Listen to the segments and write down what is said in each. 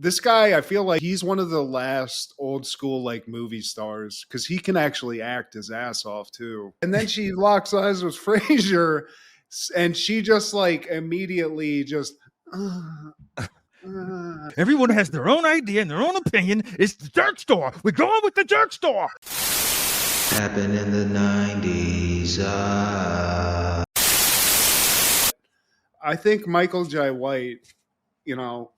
This guy, I feel like he's one of the last old school like movie stars because he can actually act his ass off too. And then she locks eyes with Frasier, and she just like immediately just. Everyone has their own idea and their own opinion. It's the jerk store. We're going with the jerk store. Happened in the 90s. I think Michael Jai White, you know,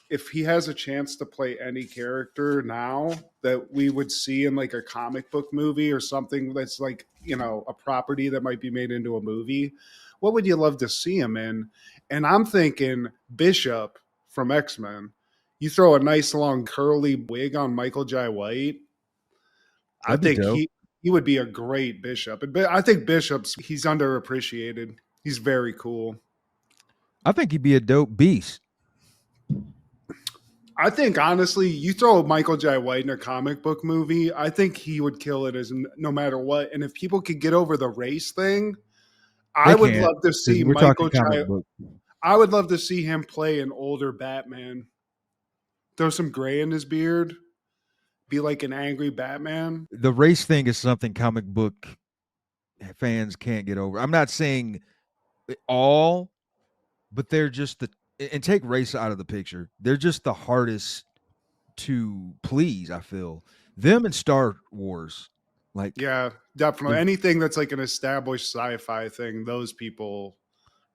if he has a chance to play any character now that we would see in like a comic book movie or something that's like, you know, a property that might be made into a movie, what would you love to see him in? And I'm thinking Bishop from X-Men. You throw a nice long curly wig on Michael Jai White. I think he would be a great Bishop. But I think he's underappreciated. He's very cool. I think he'd be a dope Beast. I think honestly, you throw Michael Jai White in a comic book movie, I think he would kill it as no matter what. And if people could get over the race thing, I would love to see Michael Jai. I would love to see him play an older Batman. Throw some gray in his beard, be like an angry Batman. The race thing is something comic book fans can't get over. I'm not saying all, but they're just and take race out of the picture. They're just the hardest to please, I feel. Them and Star Wars. Like, yeah, definitely. Anything that's like an established sci-fi thing, those people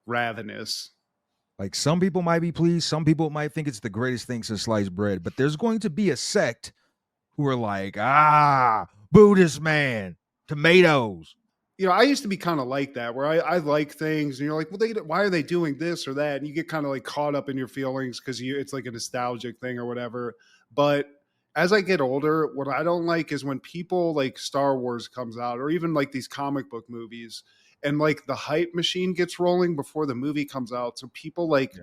ravenous. Like, some people might be pleased, some people might think it's the greatest thing since sliced bread, but there's going to be a sect who are like, Buddhist man, tomatoes. You know, I used to be kind of like that, where I like things, and you're like, well, why are they doing this or that? And you get kind of like caught up in your feelings because it's like a nostalgic thing or whatever. But as I get older, what I don't like is when people like Star Wars comes out, or even like these comic book movies, and like the hype machine gets rolling before the movie comes out. So people like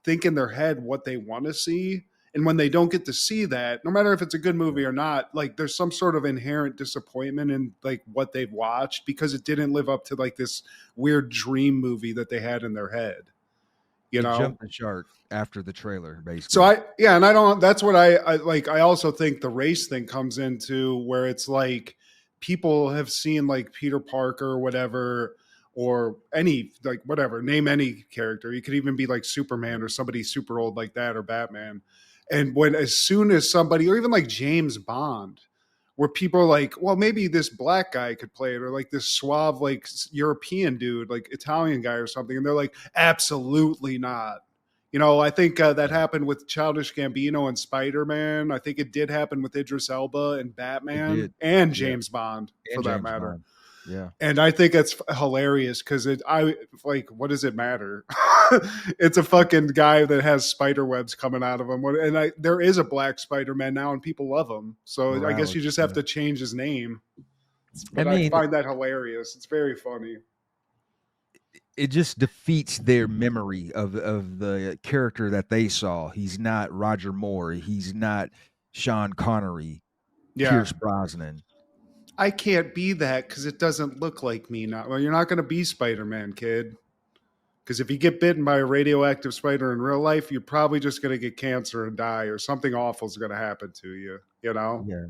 think in their head what they want to see. And when they don't get to see that, no matter if it's a good movie or not, like there's some sort of inherent disappointment in like what they've watched because it didn't live up to like this weird dream movie that they had in their head. You know, jumped the shark after the trailer, basically. So that's what I like. I also think the race thing comes into where it's like people have seen like Peter Parker or whatever, or any like whatever, name any character. You could even be like Superman or somebody super old like that, or Batman. And as soon as somebody, or even like James Bond, where people are like, well, maybe this black guy could play it, or like this suave, like European dude, like Italian guy or something. And they're like, absolutely not. You know, I think that happened with Childish Gambino and Spider-Man. I think it did happen with Idris Elba and Batman and James Bond, for that matter. Yeah. And I think it's hilarious because what does it matter? It's a fucking guy that has spider webs coming out of him. And there is a black Spider-Man now and people love him. So I guess you just have to change his name. But I find that hilarious. It's very funny. It just defeats their memory of the character that they saw. He's not Roger Moore. He's not Sean Connery. Pierce Brosnan. I can't be that because it doesn't look like me now. Well, you're not going to be Spider-Man, kid. Because if you get bitten by a radioactive spider in real life, you're probably just going to get cancer and die, or something awful is going to happen to you, you know? Yeah.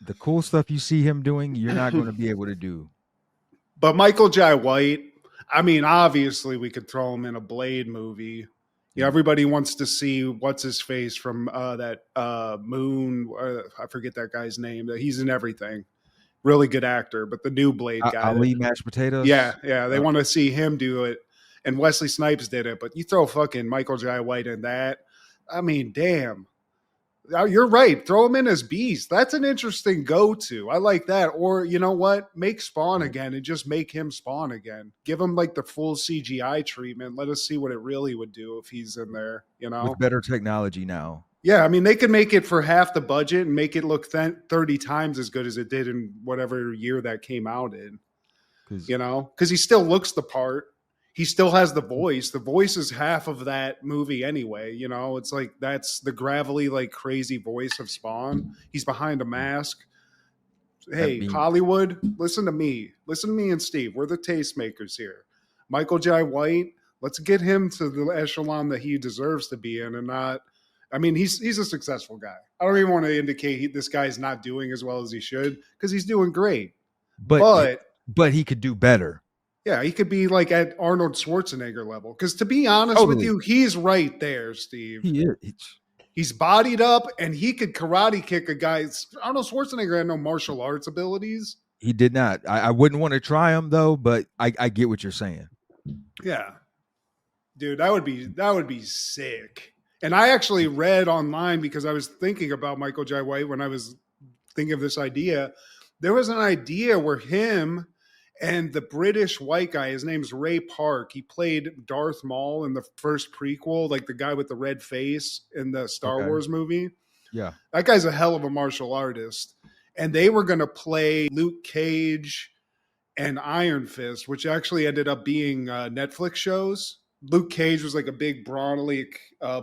The cool stuff you see him doing, you're not going to be able to do. But Michael Jai White, I mean, obviously we could throw him in a Blade movie. Yeah, everybody wants to see what's his face from that Moon. I forget that guy's name. He's in everything. Really good actor, but the new Blade guy. Ali Mashed Potatoes? Yeah. They want to see him do it. And Wesley Snipes did it. But you throw fucking Michael Jai White in that. I mean, damn. You're right. Throw him in as Beast. That's an interesting go-to. I like that. Or, you know what? Make Spawn again and just make him Spawn again. Give him like the full CGI treatment. Let us see what it really would do if he's in there, you know? With better technology now. Yeah, I mean, they could make it for half the budget and make it look 30 times as good as it did in whatever year that came out in. You know? Because he still looks the part. He still has the voice. The voice is half of that movie anyway. You know, it's like that's the gravelly, like crazy voice of Spawn. He's behind a mask. Hey, Hollywood, listen to me. Listen to me and Steve. We're the tastemakers here. Michael Jai White, let's get him to the echelon that he deserves to be in and not I mean, he's a successful guy. I don't even want to indicate this guy's not doing as well as he should, because he's doing great. But but he could do better. yeah, he could be like at Arnold Schwarzenegger level. Because to be honest with Totally. you, he's right there, Steve. He is. He's bodied up, and he could karate kick a guy. Arnold Schwarzenegger had no martial arts abilities. He did not. I wouldn't want to try him though, but I get what you're saying. Yeah, dude, that would be sick. And I actually read online, because I was thinking about Michael Jai White when I was thinking of this idea. There was an idea where him and the British white guy, his name's Ray Park, he played Darth Maul in the first prequel, like the guy with the red face in the Star Wars movie. Yeah. That guy's a hell of a martial artist. And they were going to play Luke Cage and Iron Fist, which actually ended up being Netflix shows. Luke Cage was like a big brawny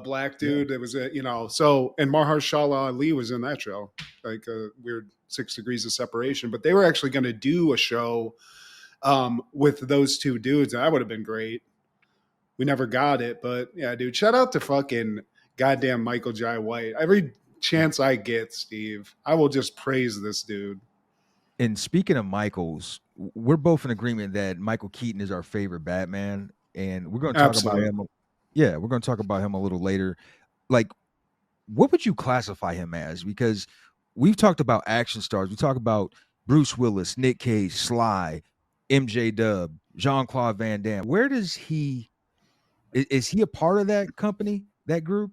black dude. It was and Mahershala Ali was in that show, like a weird 6 degrees of separation. But they were actually going to do a show with those two dudes. And that would have been great. We never got it, but yeah, dude, shout out to fucking goddamn Michael Jai White. Every chance I get, Steve, I will just praise this dude. And speaking of Michaels, we're both in agreement that Michael Keaton is our favorite Batman, and we're going to talk about him. Yeah, we're going to talk about him a little later. Like, what would you classify him as? Because we've talked about action stars. We talk about Bruce Willis, Nick Cage, Sly, MJ Dub, Jean-Claude Van Damme. Where does he? Is he a part of that company, that group?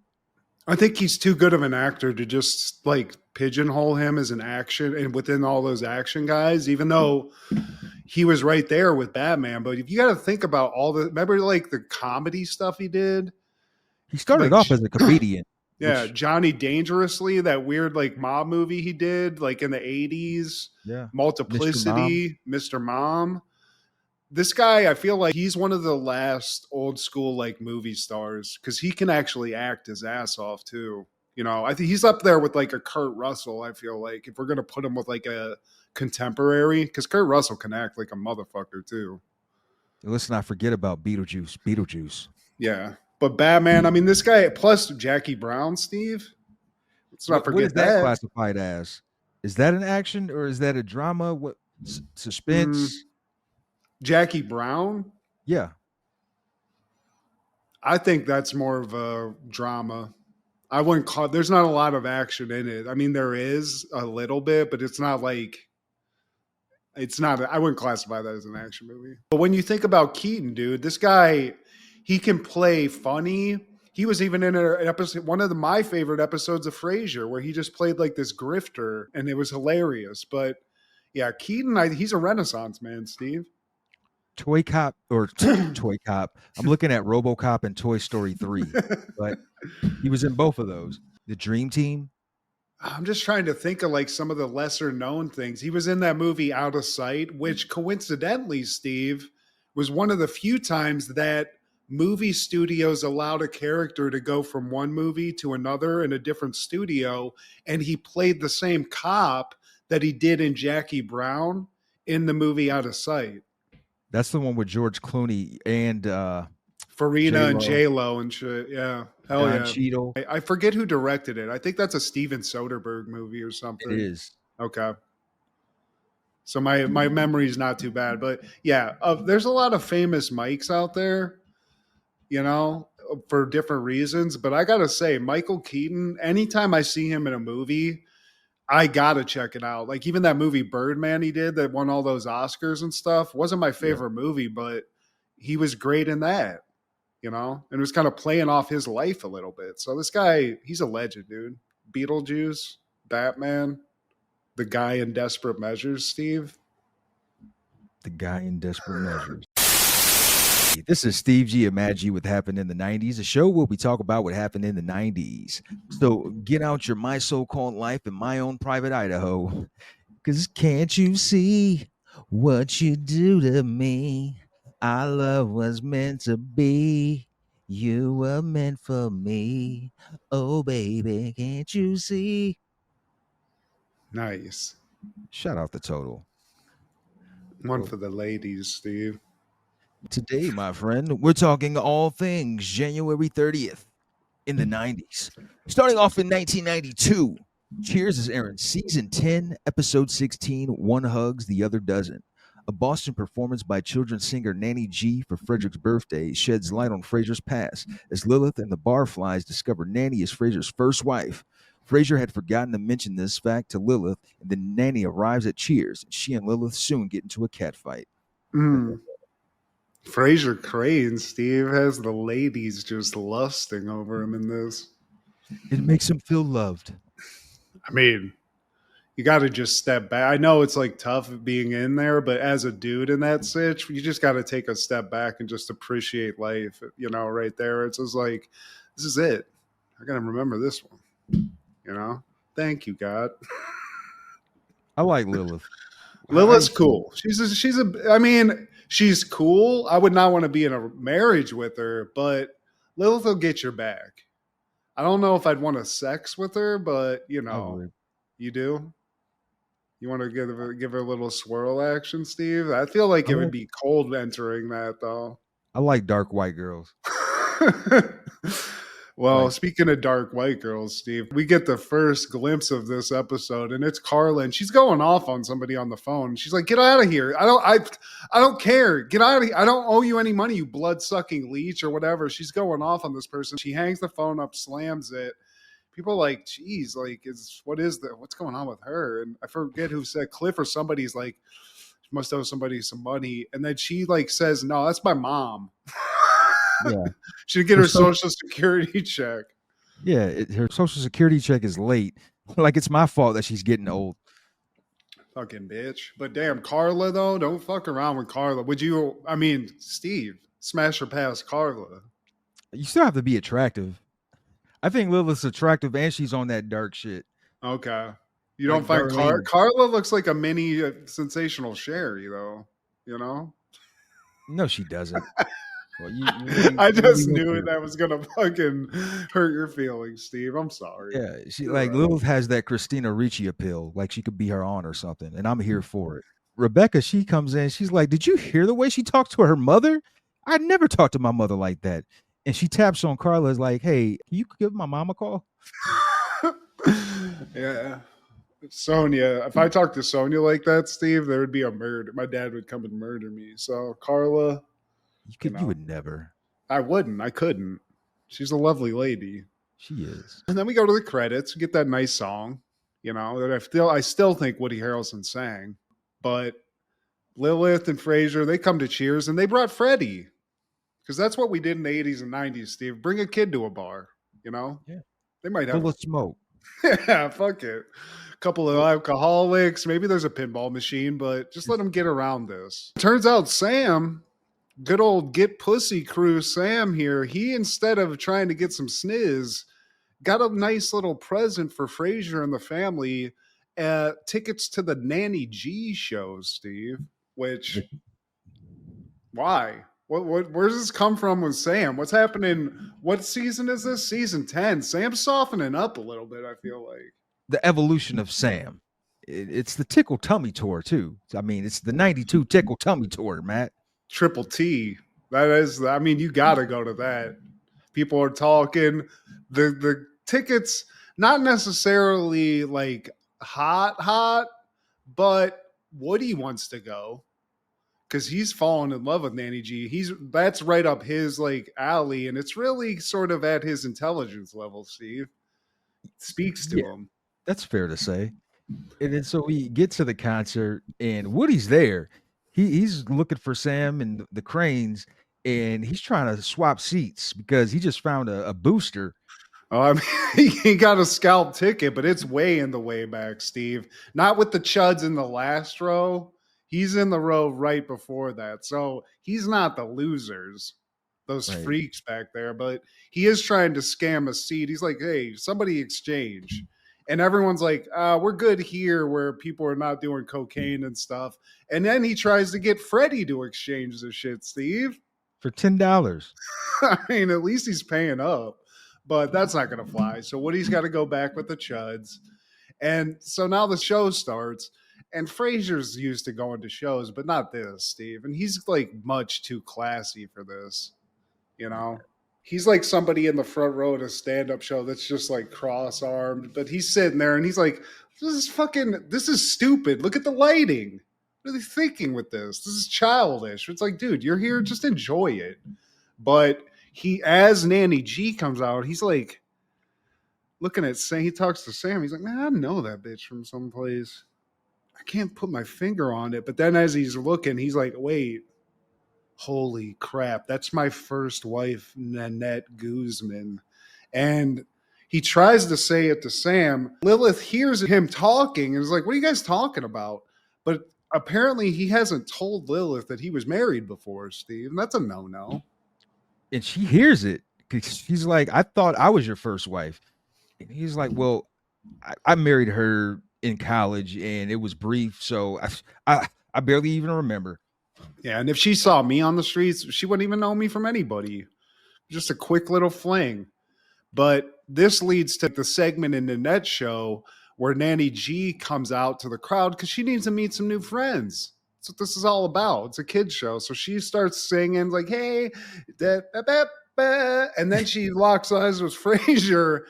I think he's too good of an actor to just like pigeonhole him as an action and within all those action guys, even though he was right there with Batman. But if you got to think about remember like the comedy stuff he did? He started off as a comedian. Yeah. Johnny Dangerously, that weird like mob movie he did like in the 80s. Yeah. Multiplicity, Mr. Mom. This guy, I feel like he's one of the last old school like movie stars, because he can actually act his ass off too. You know, I think he's up there with like a Kurt Russell. I feel like if we're gonna put him with like a contemporary, because Kurt Russell can act like a motherfucker too. Let's not forget about Beetlejuice. Yeah, but Batman. I mean, this guy plus Jackie Brown, Steve. Let's not forget what is that classified as? Is that an action or is that a drama? What suspense? Jackie Brown? Yeah. I think that's more of a drama. I wouldn't call there's not a lot of action in it. I mean, there is a little bit, but it's not like I wouldn't classify that as an action movie. But when you think about Keaton, dude, this guy, he can play funny. He was even in an episode, one of my favorite episodes of Frasier, where he just played like this grifter, and it was hilarious. But yeah, Keaton, he's a renaissance man, Steve. Toy Cop. I'm looking at RoboCop and Toy Story 3, but he was in both of those. The Dream Team. I'm just trying to think of like some of the lesser known things. He was in that movie Out of Sight, which coincidentally, Steve, was one of the few times that movie studios allowed a character to go from one movie to another in a different studio, and he played the same cop that he did in Jackie Brown in the movie Out of Sight. That's the one with George Clooney and Farina and J-Lo and shit. Yeah. Hell Don yeah. Cheadle. I forget who directed it. I think that's a Steven Soderbergh movie or something. It is. Okay. So my memory is not too bad. But yeah, there's a lot of famous Mikes out there, you know, for different reasons. But I got to say, Michael Keaton, anytime I see him in a movie, I gotta check it out. Like even that movie Birdman he did that won all those Oscars and stuff wasn't my favorite movie, but he was great in that, you know, and it was kind of playing off his life a little bit. So this guy, he's a legend, dude. Beetlejuice, Batman, the guy in Desperate Measures, Steve. The guy in Desperate Measures. This is Steve G. Imagine What Happened in the 90s, a show where we talk about what happened in the 90s. So get out your My So-Called Life in My Own Private Idaho, because can't you see what you do to me? Our love was meant to be. You were meant for me. Oh, baby, can't you see? Nice. Shout out the Total. One for the ladies, Steve. Today, my friend, we're talking all things January 30th. in the 90s. Starting off in 1992, Cheers is airing season 10, episode 16, One Hugs, the Other Doesn't. A Boston performance by children's singer Nanny Gee for Frederick's birthday sheds light on Frasier's past as Lilith and the barflies discover Nanny is Frasier's first wife. Frasier had forgotten to mention this fact to Lilith, and then Nanny arrives at Cheers, and she and Lilith soon get into a catfight. Mm. Frasier Crane, Steve, has the ladies just lusting over him in this. It makes him feel loved. I mean, you got to just step back. I know it's like tough being in there, but as a dude in that sitch, you just got to take a step back and just appreciate life. You know, right there, it's just like, this is it. I got to remember this one. You know, thank you, God. I like Lilith. Lilith's cool. I mean, she's cool. I would not want to be in a marriage with her, but Lilith will get your back. I don't know if I'd want to sex with her, but you know, you do. You want to give her a little swirl action, Steve? I feel like it would be cold entering that, though. I like dark white girls. Well, speaking of dark white girls, Steve, we get the first glimpse of this episode, and it's Carla, and she's going off on somebody on the phone. She's like, "Get out of here! I don't care. Get out of here! I don't owe you any money, you blood-sucking leech or whatever." She's going off on this person. She hangs the phone up, slams it. People are like, "Geez, like, what's going on with her?" And I forget who said, Cliff or somebody's like, "She must owe somebody some money," and then she like says, "No, that's my mom." Yeah. She get her social security check. Yeah, her social security check is late. Like it's my fault that she's getting old. Fucking bitch. But damn, Carla though, don't fuck around with Carla. Would you? I mean, Steve, smash her past Carla. You still have to be attractive. I think Lilith's attractive and she's on that dark shit. Okay. You don't Like find Carla looks like a mini sensational Sherry though. You know? No, she doesn't. Well, I just knew that was gonna fucking hurt your feelings, Steve. I'm sorry. Yeah, she like Lilith has that Christina Ricci appeal, like she could be her aunt or something, and I'm here for it. Rebecca, she comes in, she's like, "Did you hear the way she talked to her mother? I never talked to my mother like that." And she taps on Carla, is like, "Hey, can you give my mom a call?" Yeah. Sonia, if I talked to Sonia like that, Steve, there would be a murder. My dad would come and murder me. So Carla, you would never. I wouldn't. I couldn't. She's a lovely lady. She is. And then we go to the credits. We get that nice song, you know, that I still think Woody Harrelson sang. But Lilith and Frasier, they come to Cheers and they brought Freddie. Because that's what we did in the 80s and 90s, Steve. Bring a kid to a bar, you know? Yeah. They might have full of smoke. Yeah, fuck it. A couple of alcoholics. Maybe there's a pinball machine, but just let them get around this. Turns out Sam, good old Get Pussy crew Sam here, he, instead of trying to get some sniz, got a nice little present for Frasier and the family, tickets to the Nanny Gee shows, Steve. Which, why? Where does this come from with Sam? What's happening? What season is this? Season 10. Sam's softening up a little bit, I feel like. The evolution of Sam. It's the Tickle Tummy Tour, too. I mean, it's the 92 Tickle Tummy Tour, Matt. Triple T. That is, I mean, you got to go to that. People are talking. The tickets, not necessarily like hot, but Woody wants to go because he's fallen in love with Nanny Gee. That's right up his like alley, and it's really sort of at his intelligence level, Steve. Speaks to him. That's fair to say. And then so we get to the concert, and Woody's there. He's looking for Sam and the Cranes, and he's trying to swap seats because he just found a booster. Oh, I mean, he got a scalp ticket, but it's way in the way back, Steve. Not with the chuds in the last row. He's in the row right before that. So he's not the losers, those freaks back there, but he is trying to scam a seat. He's like, hey, somebody exchange. And everyone's like, we're good here where people are not doing cocaine and stuff. And then he tries to get Freddie to exchange the shit, Steve. For $10. I mean, at least he's paying up. But that's not going to fly. So Woody's got to go back with the chuds. And so now the show starts. And Frasier's used to going to shows, but not this, Steve. And he's like much too classy for this, you know? He's like somebody in the front row at a stand-up show that's just like cross-armed, but he's sitting there and he's like, this is stupid. Look at the lighting. What are they thinking with this? This is childish. It's like, dude, you're here, just enjoy it. But as Nanny Gee comes out, he's like looking at Sam. He talks to Sam. He's like, man, I know that bitch from someplace. I can't put my finger on it. But then as he's looking, he's like, wait, holy crap, that's my first wife, Nanette Guzman. And he tries to say it to Sam. Lilith hears him talking and is like, what are you guys talking about? But apparently he hasn't told Lilith that he was married before, Steve. And that's a no-no. And she hears it. She's like, I thought I was your first wife. And he's like, well, I married her in college and it was brief. So I barely even remember. Yeah, and if she saw me on the streets, she wouldn't even know me from anybody. Just a quick little fling. But this leads to the segment in the net show where Nanny Gee comes out to the crowd because she needs to meet some new friends. That's what this is all about. It's a kid's show. So she starts singing like, hey, da, da, da, da. And then she locks eyes with Frasier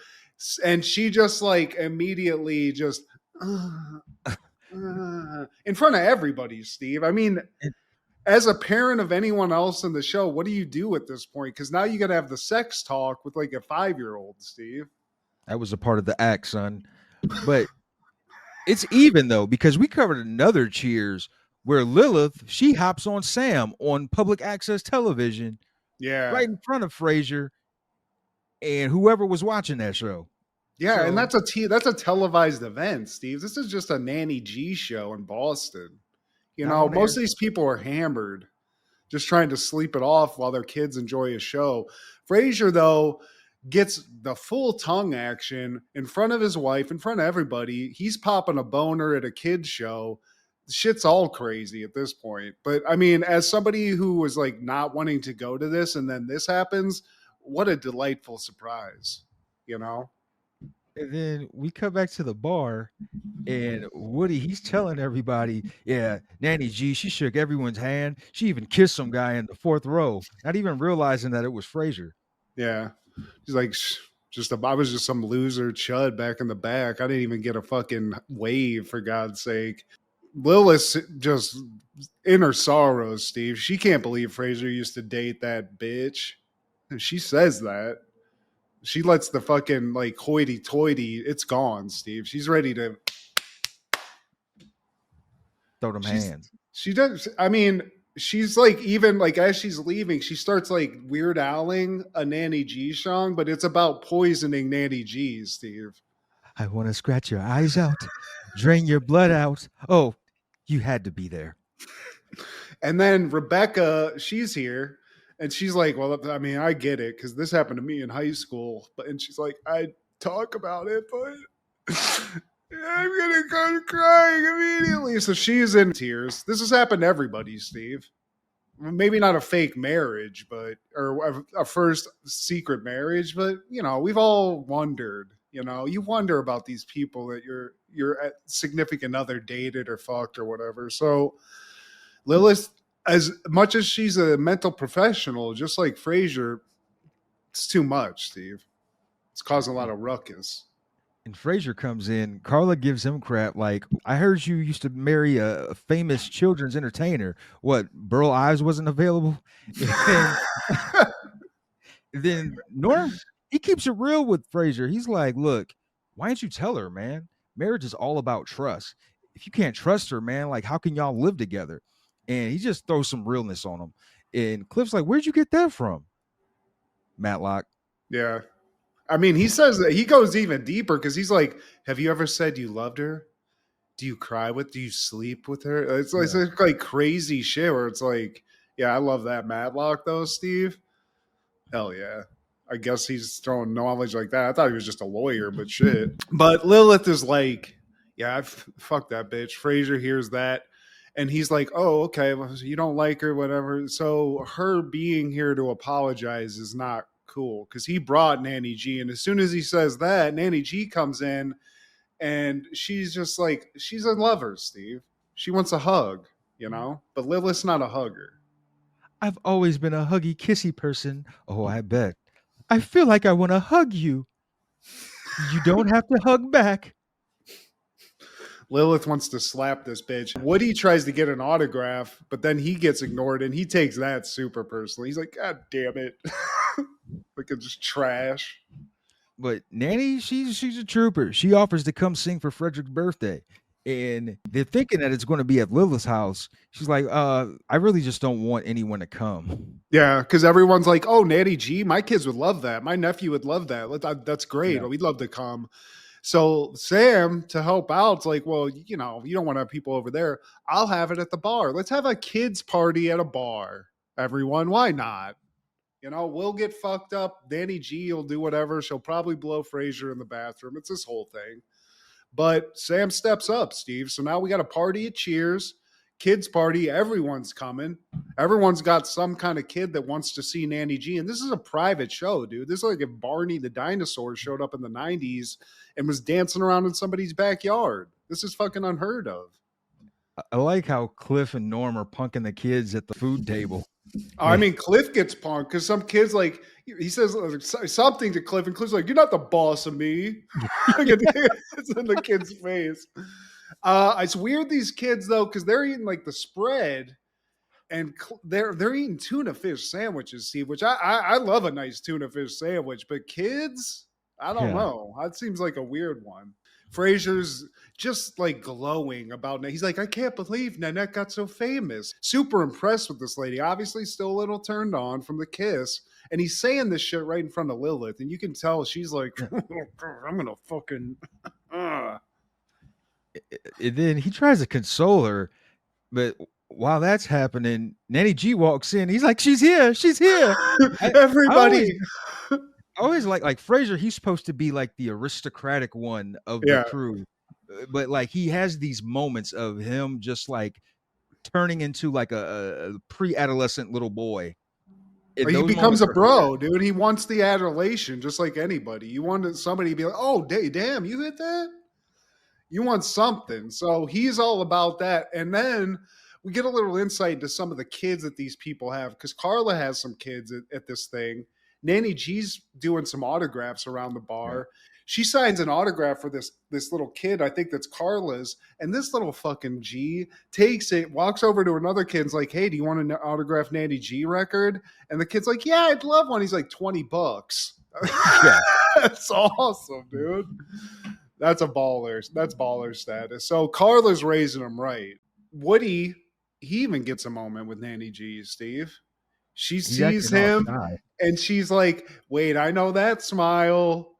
and she just like immediately just in front of everybody, Steve. I mean, as a parent of anyone else in the show, what do you do at this point? Because now you got to have the sex talk with like a 5-year-old, Steve. That was a part of the act, son. But it's even though, because we covered another Cheers where Lilith, she hops on Sam on public access television, Yeah, right in front of Frasier and whoever was watching that show. yeah, So, and that's a televised event, Steve. This is just a Nanny Gee show in Boston. You know, most of these people are hammered, just trying to sleep it off while their kids enjoy a show. Frasier, though, gets the full tongue action in front of his wife, in front of everybody. He's popping a boner at a kid's show. Shit's all crazy at this point. But I mean, as somebody who was like not wanting to go to this and then this happens, what a delightful surprise, you know? and then we come back to the bar, and Woody, he's telling everybody, yeah, Nanny Gee, she shook everyone's hand. She even kissed some guy in the fourth row, not even realizing that it was Frasier. Yeah. He's like, I was just some loser chud back in the back. I didn't even get a fucking wave, for God's sake. Lilith just in her sorrows, Steve. She can't believe Frasier used to date that bitch. And she says that. She lets the fucking like hoity toity, it's gone, Steve. She's ready to Throw them hands. She does. I mean, she's like, even like as she's leaving, she starts like Weird Owling a Nanny Gee song, but it's about poisoning Nanny G's, Steve. I want to scratch your eyes out, drain your blood out. Oh, you had to be there. And then Rebecca, she's here, and she's like, well, I mean, I get it because this happened to me in high school. And she's like, I talk about it, but I'm gonna go crying immediately. So she's in tears. This has happened to everybody, Steve. Maybe not a fake marriage, but or a first secret marriage, but you know, we've all wondered. You know, you wonder about these people that your significant other dated or fucked or whatever. So Lilith, as much as she's a mental professional, just like Frasier, it's too much, Steve. It's causing a lot of ruckus. And Frasier comes in. Carla gives him crap like, I heard you used to marry a famous children's entertainer. What, Burl Ives wasn't available? And then Norm, he keeps it real with Frasier. He's like, look, why don't you tell her, man? Marriage is all about trust. If you can't trust her, man, like how can y'all live together? And he just throws some realness on him. And Cliff's like, where'd you get that from? Matlock. Yeah. I mean, he says that he goes even deeper because he's like, have you ever said you loved her? Do you cry with? Do you sleep with her? It's like crazy shit where it's like, yeah, I love that Matlock though, Steve. Hell yeah. I guess he's throwing knowledge like that. I thought he was just a lawyer, but shit. But Lilith is like, yeah, fuck that bitch. Frasier hears that. And he's like, oh, okay, well, you don't like her, whatever. So her being here to apologize is not cool because he brought Nanny Gee. And as soon as he says that, Nanny Gee comes in and she's just like, she's in love her, Steve. She wants a hug, you know? But Lilith's not a hugger. I've always been a huggy, kissy person. Oh, I bet. I feel like I want to hug you. You don't have to hug back. Lilith wants to slap this bitch. Woody tries to get an autograph, but then he gets ignored and he takes that super personally. He's like, God damn it. Like it's just trash. But Nanny, she's a trooper. She offers to come sing for Frederick's birthday. And they're thinking that it's going to be at Lilith's house. She's like, I really just don't want anyone to come. Yeah, because everyone's like, oh, Nanny Gee, my kids would love that. My nephew would love that. That's great. Yeah. We'd love to come. So Sam, to help out, it's like, well, you know, you don't want to have people over there. I'll have it at the bar. Let's have a kids party at a bar. Everyone, why not? You know, we'll get fucked up. Nanny Gee will do whatever. She'll probably blow Frasier in the bathroom. It's this whole thing. But Sam steps up, Steve. So now we got a party at Cheers, kids party. Everyone's coming. Everyone's got some kind of kid that wants to see Nanny Gee. And this is a private show, dude. This is like if Barney the dinosaur showed up in the 90s and was dancing around in somebody's backyard. This is fucking unheard of. I like how Cliff and Norm are punking the kids at the food table. I mean, Cliff gets punked because some kids, like, he says something to Cliff, and Cliff's like, "You're not the boss of me." It's in the kid's face. It's weird, these kids, though, because they're eating, like, the spread, and they're eating tuna fish sandwiches, Steve, which I love a nice tuna fish sandwich, but kids, I don't know. That seems like a weird one. Frasier's just like glowing about it. He's like, I can't believe Nanette got so famous. Super impressed with this lady. Obviously still a little turned on from the kiss. And he's saying this shit right in front of Lilith. And you can tell she's like, I'm going to fucking... And then he tries to console her. But while that's happening, Nanny Gee walks in. He's like, she's here. She's here. Everybody... I always like Frasier, he's supposed to be like the aristocratic one of the crew. But like he has these moments of him just like turning into like a pre-adolescent little boy. He becomes a bro, dude. He wants the adulation just like anybody. You want somebody to be like, oh, damn, you hit that? You want something. So he's all about that. And then we get a little insight into some of the kids that these people have, because Carla has some kids at this thing. Nanny Gee's doing some autographs around the bar. Right. She signs an autograph for this little kid, I think that's Carla's, and this little fucking G takes it, walks over to another kid and's like, hey, do you want an autograph Nanny Gee record? And the kid's like, yeah, I'd love one. He's like, $20. Yeah. That's awesome, dude. That's a baller. That's baller status. So Carla's raising him right. Woody, he even gets a moment with Nanny Gee, Steve. She sees him and she's like, wait, I know that smile.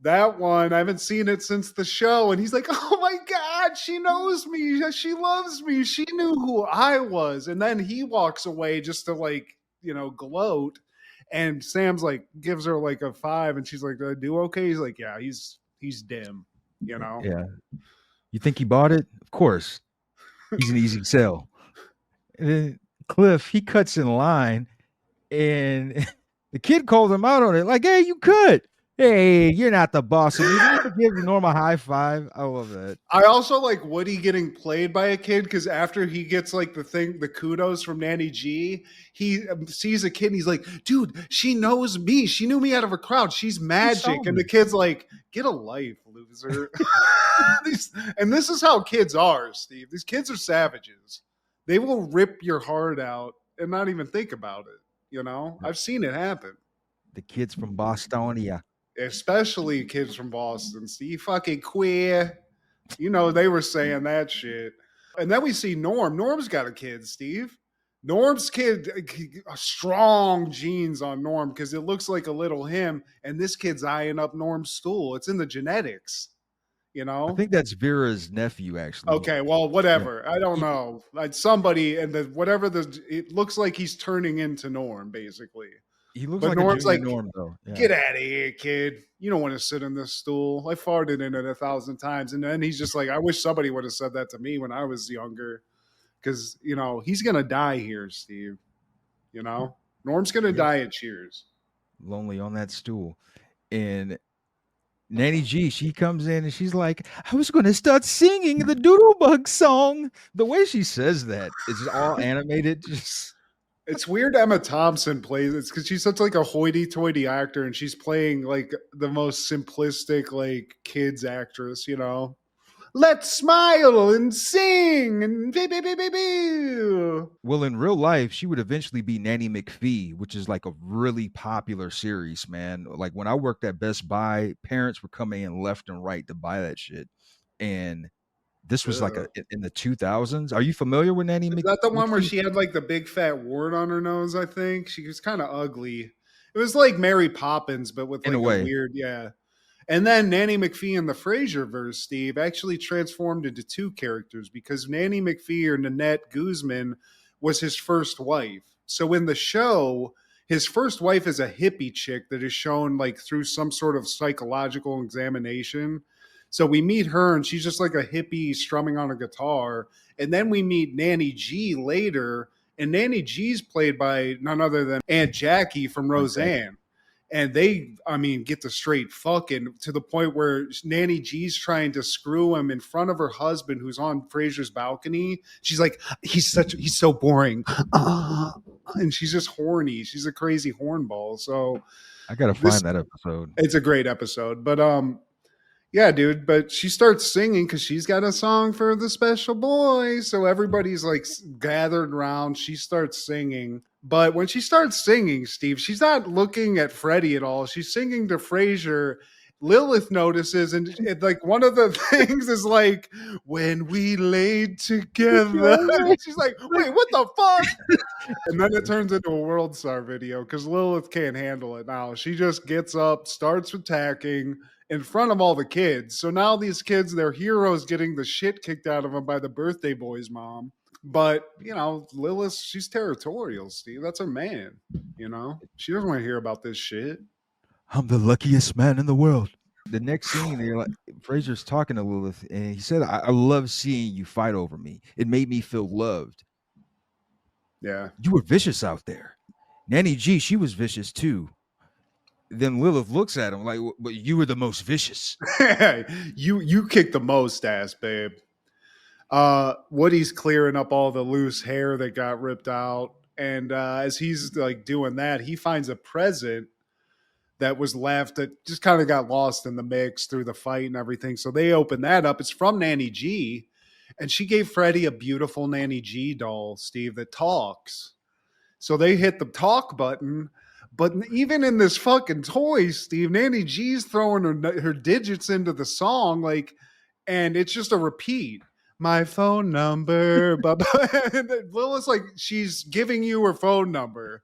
That one, I haven't seen it since the show. And he's like, oh my God, she knows me. She loves me. She knew who I was. And then he walks away just to like, you know, gloat. And Sam's like, gives her like a 5. And she's like, did I do okay? He's like, yeah, he's dim, you know? Yeah. You think he bought it? Of course. He's an easy sell. And then Cliff, he cuts in line and the kid called him out on it. Like, hey, you could. Hey, you're not the boss of me. You give Norm a high five. I love that. I also like Woody getting played by a kid because after he gets like the kudos from Nanny Gee, he sees a kid and he's like, dude, she knows me. She knew me out of a crowd. She's magic. And the kid's like, get a life, loser. And this is how kids are, Steve. These kids are savages. They will rip your heart out and not even think about it. You know, I've seen it happen. The kids from Bostonia. Especially kids from Boston. See, fucking queer. You know, they were saying that shit. And then we see Norm. Norm's got a kid, Steve. Norm's kid, strong genes on Norm because it looks like a little him. And this kid's eyeing up Norm's stool. It's in the genetics. You know, I think that's Vera's nephew, actually. Okay, well, whatever. Yeah. I don't know. Like somebody and it looks like he's turning into Norm, basically. He looks like Norm's like Norm, though. Yeah. Get out of here, kid. You don't want to sit in this stool. I farted in it 1,000 times. And then he's just like, I wish somebody would have said that to me when I was younger. Because, you know, he's going to die here, Steve. You know? Norm's going to die at Cheers. Lonely on that stool. And Nanny Gee, she comes in and she's like, I was going to start singing the Doodlebug song. The way she says that is all animated. Just It's weird Emma Thompson plays it's because she's such like a hoity-toity actor, and she's playing like the most simplistic like kids actress, you know. Let's smile and sing and Well, in real life, she would eventually be Nanny McPhee, which is like a really popular series, man. Like when I worked at Best Buy, parents were coming in left and right to buy that shit. And this was like Ugh. in the 2000s. Are you familiar with Nanny Is that the one where McPhee? she had like the big fat wart on her nose? I think she was kind of ugly. It was like Mary Poppins, but with In a like a way. weird, yeah. And then Nanny McPhee in the Frasier verse, Steve, actually transformed into two characters because Nanny McPhee or Nanette Guzman was his first wife. So in the show, his first wife is a hippie chick that is shown like through some sort of psychological examination. So we meet her and she's just like a hippie strumming on a guitar. And then we meet Nanny Gee later. And Nanny Gee's played by none other than Aunt Jackie from Aunt Jackie. Roseanne. And they, I mean, get the straight fucking to the point where Nanny G's trying to screw him in front of her husband who's on Frasier's balcony. She's like, he's so boring. And she's just horny. She's a crazy hornball. So I gotta this, find that episode. it's a great episode. But yeah, dude, but she starts singing because she's got a song for the special boy. So everybody's like gathered around. She starts singing. But when she starts singing, Steve, she's not looking at Freddie at all. She's singing to Frasier. Lilith notices, and like one of the things is like, when we laid together. She's like, wait, what the fuck? And then it turns into a World Star video because Lilith can't handle it now. She just gets up, starts attacking in front of all the kids. So now these kids, they're heroes getting the shit kicked out of them by the birthday boy's mom. But, you know, Lilith, she's territorial, Steve. That's her man. You know, she doesn't want to hear about this shit. I'm the luckiest man in the world. The next scene, they're like, Fraser's talking to Lilith, and he said, I love seeing you fight over me. It made me feel loved. Yeah. You were vicious out there. Nanny G, she was vicious too. Then Lilith looks at him like, but you were the most vicious. you kicked the most ass, babe. Woody's clearing up all the loose hair that got ripped out. And as he's like doing that, he finds a present that was left that just kind of got lost in the mix through the fight and everything. So they open that up. It's from Nanny G. And she gave Freddie a beautiful Nanny G doll, Steve, that talks. So they hit the talk button. But even in this fucking toy, Steve, Nanny G's throwing her digits into the song, like, and it's just a repeat. My phone number. Lilith's like, she's giving you her phone number.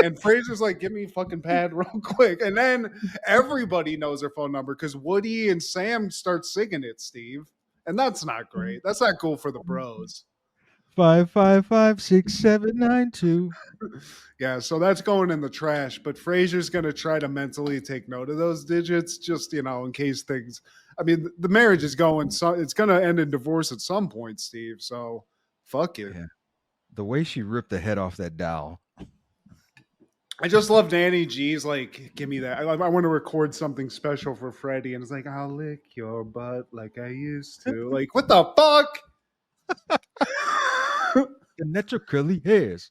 And Fraser's like, give me a fucking pad real quick. And then everybody knows her phone number because Woody and Sam start singing it, Steve. And that's not great. That's not cool for the bros. 5556792. Yeah, so that's going in the trash. But Fraser's going to try to mentally take note of those digits, just, you know, in case things. I mean, the marriage is going, so it's going to end in divorce at some point, Steve. So fuck it. Yeah. The way she ripped the head off that doll. I just love Nanny G's like, give me that. I want to record something special for Freddie. And it's like, I'll lick your butt like I used to. Like, what the fuck? And that's your curly hairs.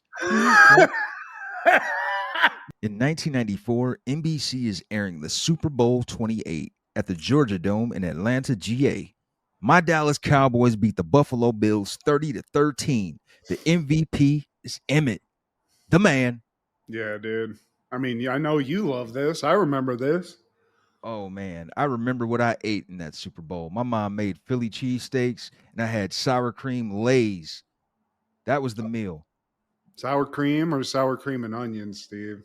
In 1994, NBC is airing the Super Bowl 28 at the Georgia Dome in Atlanta, GA. My Dallas Cowboys beat the Buffalo Bills 30-13. The MVP is Emmett, the man. Yeah, dude. I mean, I know you love this. I remember this. Oh, man. I remember what I ate in that Super Bowl. My mom made Philly cheesesteaks, and I had sour cream Lay's. That was the meal. Sour cream or sour cream and onions, Steve?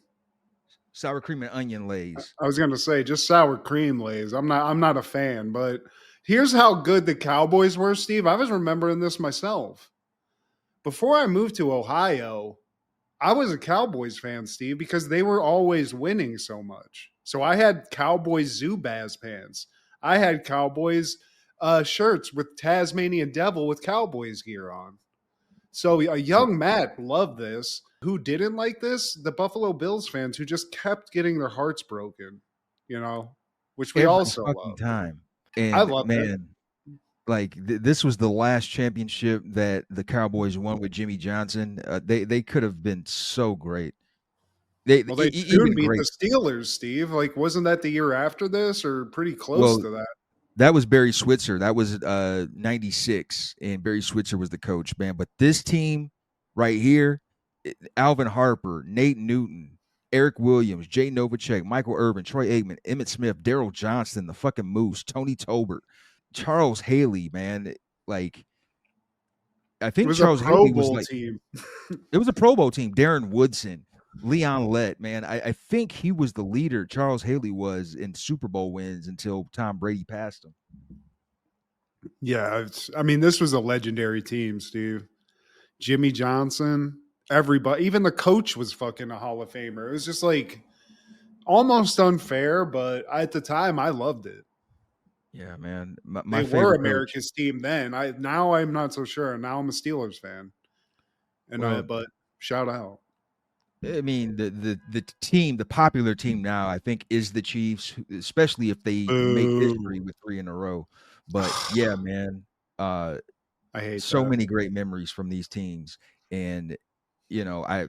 Sour cream and onion Lay's. I was gonna say just sour cream Lays. I'm not a fan, but here's how good the Cowboys were, Steve. I was remembering this myself. Before I moved to Ohio, I was a Cowboys fan, Steve, because they were always winning so much. So I had Cowboys Zubaz pants. I had Cowboys shirts with Tasmanian Devil with Cowboys gear on. So a young Matt loved this. Who didn't like this? The Buffalo Bills fans who just kept getting their hearts broken, you know, which we Every also fucking love. time. And I love man, like this was the last championship that the Cowboys won with Jimmy Johnson. They could have been so great. Well, they soon Even beat the great. Steelers, Steve. Like, wasn't that the year after this, or pretty close Well, to that? that was Barry Switzer. That was 96, and Barry Switzer was the coach, man. But this team right here, Alvin Harper, Nate Newton, Eric Williams, Jay Novacek, Michael Irvin, Troy Aikman, Emmett Smith, Daryl Johnston, the fucking Moose, Tony Tolbert, Charles Haley, man. Like, I It think was a Charles Pro Haley was Bowl like, team. it was a Pro Bowl team. Darren Woodson, Leon Lett, man. I think he was the leader. Charles Haley was in Super Bowl wins until Tom Brady passed him. Yeah, I mean, this was a legendary team, Steve. Jimmy Johnson, everybody, even the coach was fucking a Hall of Famer. It was just like almost unfair, but at the time, I loved it. Yeah, man. My They were favorite coach. America's team then. Now I'm not so sure. Now I'm a Steelers fan, Well, but shout out. I mean, the team, the popular team now, I think, is the Chiefs, especially if they make history Boo. with 3 in a row. But yeah, man, I hate so that. many great memories from these teams, and I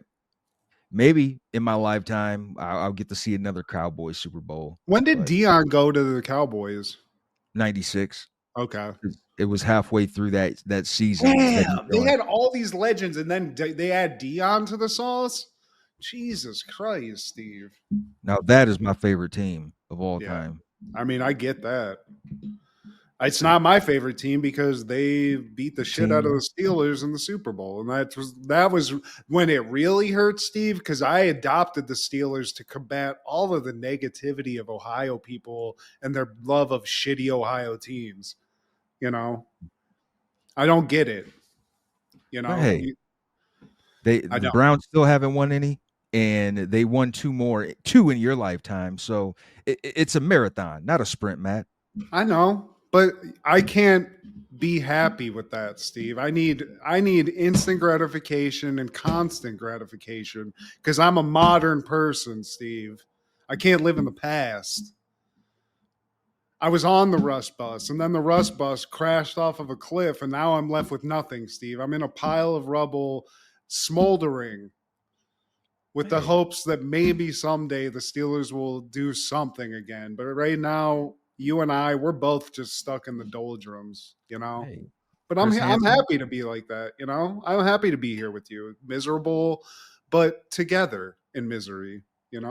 maybe in my lifetime I'll get to see another Cowboys Super Bowl. When did But Dion go to the Cowboys? 96, Okay. it was halfway through that season that he Damn, they joined. had all these legends, and then they add Dion to the sauce. Jesus Christ, Steve. Now that is my favorite team of all Yeah, time. I mean, I get that. It's not my favorite team because they beat the shit out of the Steelers in the Super Bowl, and that was when it really hurt, Steve. Because I adopted the Steelers to combat all of the negativity of Ohio people and their love of shitty Ohio teams. I don't get it. But hey, the I don't. Browns still haven't won any, and they won two in your lifetime. So it's a marathon, not a sprint, Matt. I know, but I can't be happy with that, Steve. I need instant gratification and constant gratification because I'm a modern person, Steve. I can't live in the past. I was on the Rush bus, and then the Rush bus crashed off of a cliff, and now I'm left with nothing, Steve. I'm in a pile of rubble, smoldering, with the hopes that maybe someday the Steelers will do something again. But right now, you and we're both just stuck in the doldrums, Hey, But I'm Chris I'm Hansen, happy to be like that, I'm happy to be here with you, miserable, but together in misery.